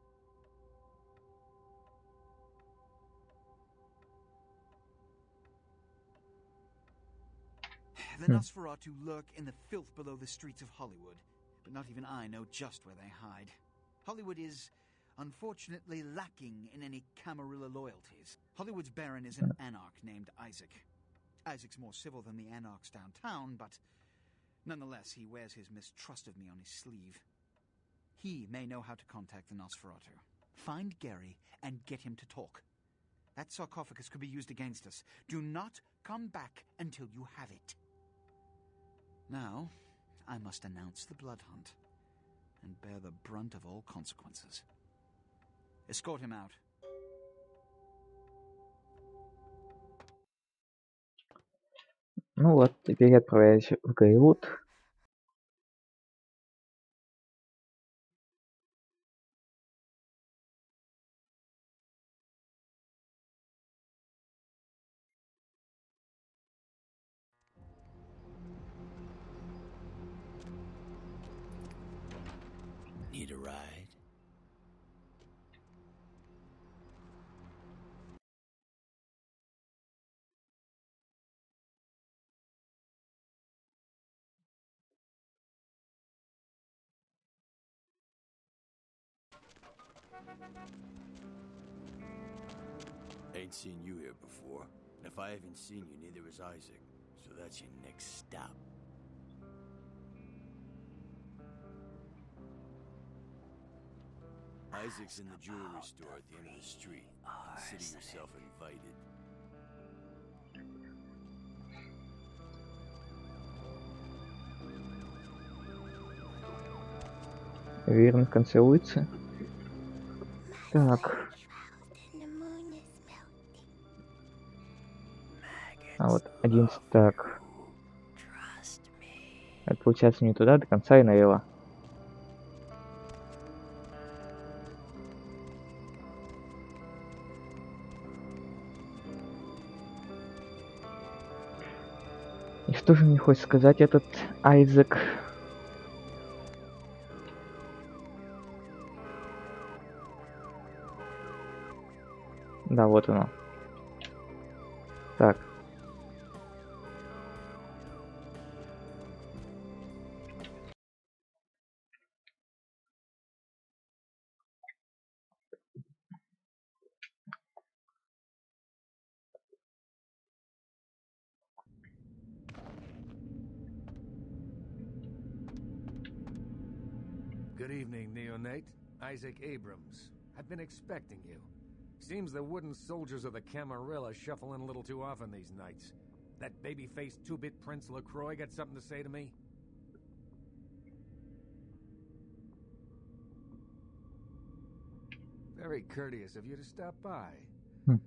the Nosferatu lurk in the filth below the streets of Hollywood, but not even I know just where they hide. Hollywood is, unfortunately, lacking in any Camarilla loyalties. Hollywood's baron is an anarch named Isaac. Isaac's more civil than the anarchs downtown, but nonetheless, he wears his mistrust of me on his sleeve. He may know how to contact the Nosferatu. Find Gary and get him to talk. That sarcophagus could be used against us. Do not come back until you have it. Now, I must announce the blood hunt and bear the brunt of all consequences. Escort him out. Ну вот, теперь я отправляюсь в Голливуд. Need a ride? Ain't seen you here before. And if I haven't seen you, neither has Isaac. So that's your next stop. Isaac's in the jewelry store at the end of the street. Consider yourself invited. Верно, в конце улицы. Так. А вот 11 так. Это получается не туда, до конца и налево. И что же мне хочет сказать этот Айзек? Да, вот оно. Так. Good evening, Neonate. Isaac Abrams. I've been expecting you. Seems the wooden soldiers of the Camarilla shuffle in a little too often these nights. That baby-faced two-bit Prince LaCroix got something to say to me? Very courteous of you to stop by.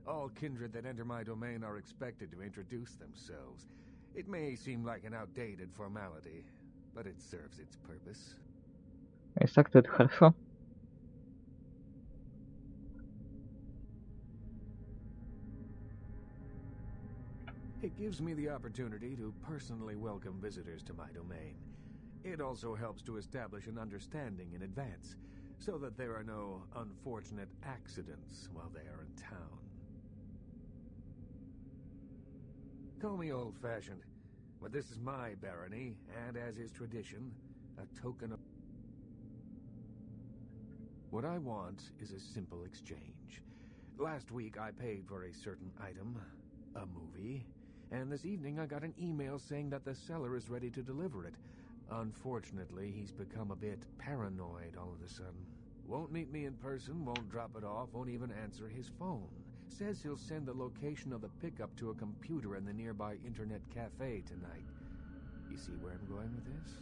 All kindred that enter my domain are expected to introduce themselves. It may seem like an outdated formality, but it serves its purpose. Если так, то это хорошо. It gives me the opportunity to personally welcome visitors to my domain. It also helps to establish an understanding in advance, so that there are no unfortunate accidents while they are in town. Call me old-fashioned, but this is my barony, and as is tradition, a token of... What I want is a simple exchange. Last week I paid for a certain item, a movie, and this evening I got an email saying that the seller is ready to deliver it. Unfortunately, he's become a bit paranoid all of a sudden. Won't meet me in person, won't drop it off, won't even answer his phone. Says he'll send the location of the pickup to a computer in the nearby internet cafe tonight. You see where I'm going with this?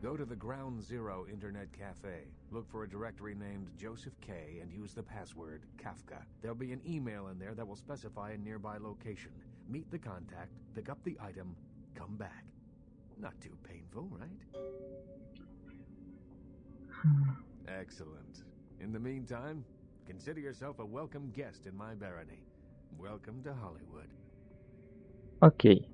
Go to the Ground Zero Internet Cafe. Look for a directory named Joseph K. and use the password Kafka. There'll be an email in there that will specify a nearby location. Meet the contact, pick up the item, come back. Not too painful, right? Excellent. In the meantime, consider yourself a welcome guest in my barony. Welcome to Hollywood. Окей.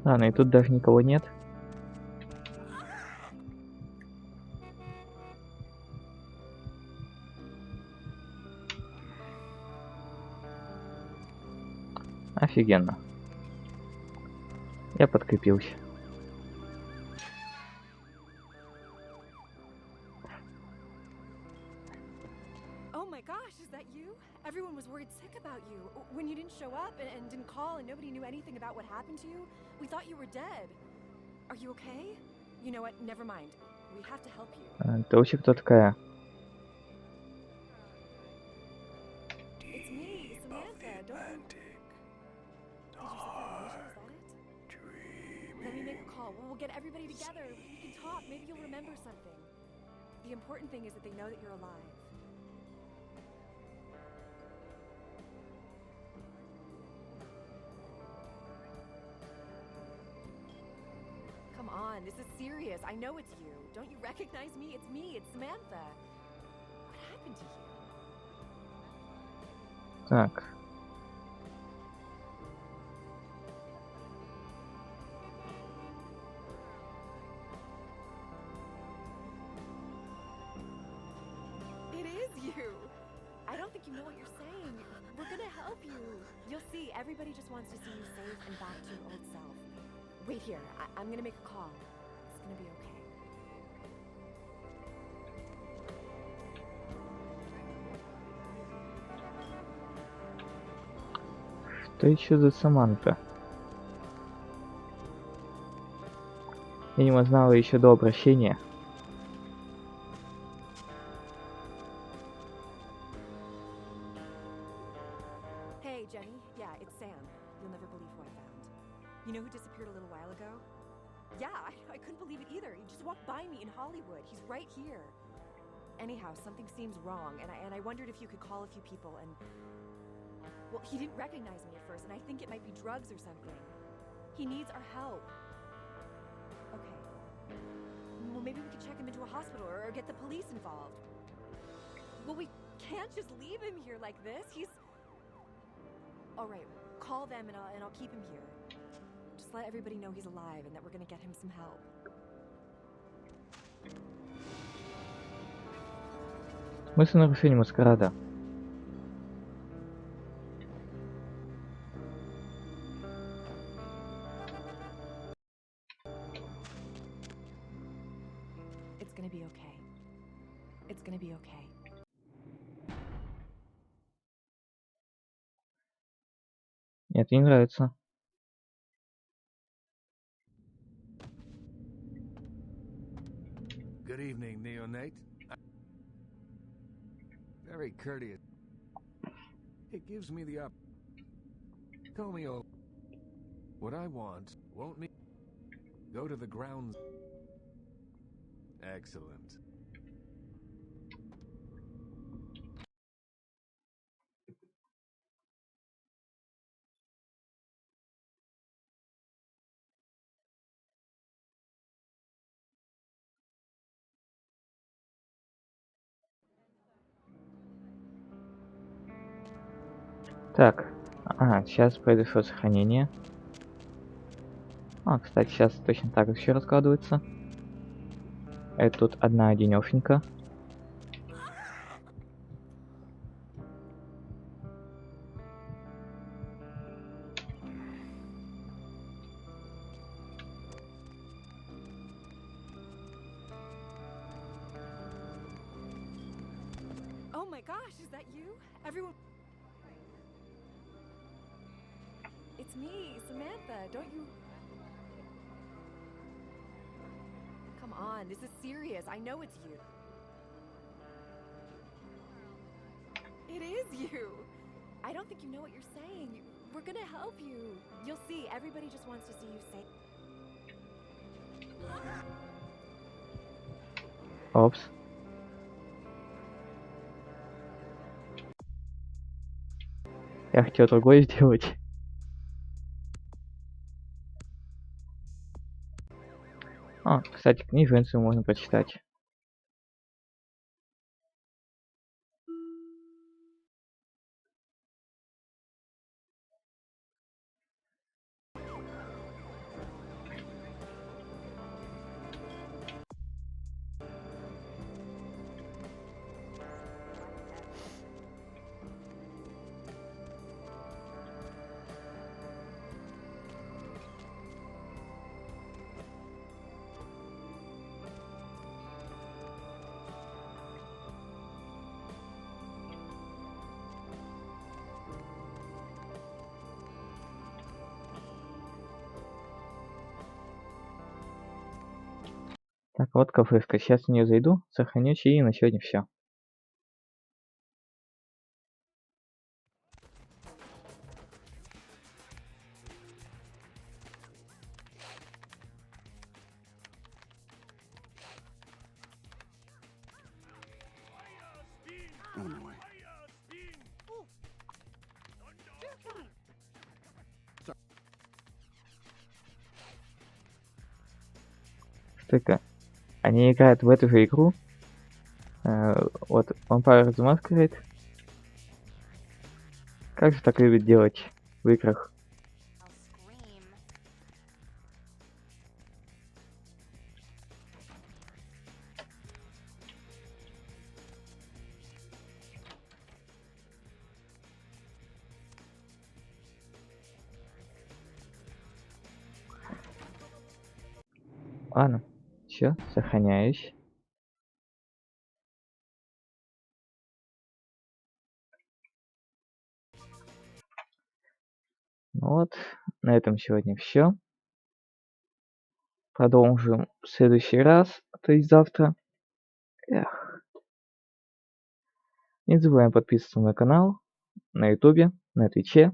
Ладно, и тут даже никого нет. Офигенно. Я подкрепился. Oh my gosh, is that you? Everyone was worried sick about you. When you didn't show up and didn't call and nobody knew anything about what happened to you, we thought you were dead. Are you okay? You know what? Never mind. We have to help you. Ты вообще кто такая? It's me, Samantha. Don't you... Did you set that illusion? Is that it? Let me make a call. We'll get everybody together. We can talk. Maybe you'll remember something. The important thing is that they know that you're alive. Come on, this is serious. I know it's you. Don't you recognize me? It's me. It's Samantha. What happened to you? Так. It is you. I don't think you know what you're saying. We're gonna help you. You'll see. Everybody just wants to see you safe and back to your old self. Wait here. I'm gonna make a call. It's gonna be okay. Что еще за Саманта? Видимо, знала еще до обращения. Hey, Jenny. Yeah, it's Sam. You'll never believe who I found. You know who disappeared a little while ago? Yeah, I couldn't believe it either. He just walked by me in Hollywood. He's right here. Anyhow, something seems wrong, and I wondered if you could call a few people and... Well, he didn't recognize me at first, and I think it might be drugs or something. He needs our help. Okay. Well, maybe we could check him into a hospital or get the police involved. Well, we can't just leave him here like this. He's... All right, call them and I'll keep him here. Just let everybody know he's alive and that we're gonna get him some help. Смысл нарушения маскарада. It's gonna be okay. It's gonna be okay. Мне это не нравится. Good evening, Neonate. Very courteous. It gives me the up. Tell me all. What I want won't need. Go to the grounds. Excellent. Так, ага, сейчас произошло сохранение. А, кстати, сейчас точно так же все раскладывается. Это тут одна одинешенька. Oh my gosh, is that you? Everyone... It's me, Samantha. Don't you... Come on, this is serious. I know it's you. It is you. I don't think you know what you're saying. We're gonna help you. You'll see. Everybody just wants to see you safe. Опс. Я хотел другое сделать. А, кстати, книженцию можно прочитать. Так, вот кафешка. Сейчас в нее зайду, сохранюсь, и на сегодня все. On my way. Стыка. Они играют в эту же игру. Вот, Вампиров Masquerade. Как же так любят делать в играх? Ладно, все, сохраняюсь. Ну вот, на этом сегодня все. Продолжим в следующий раз, то есть завтра. Эх. Не забываем подписываться на канал, на ютубе, на твиче.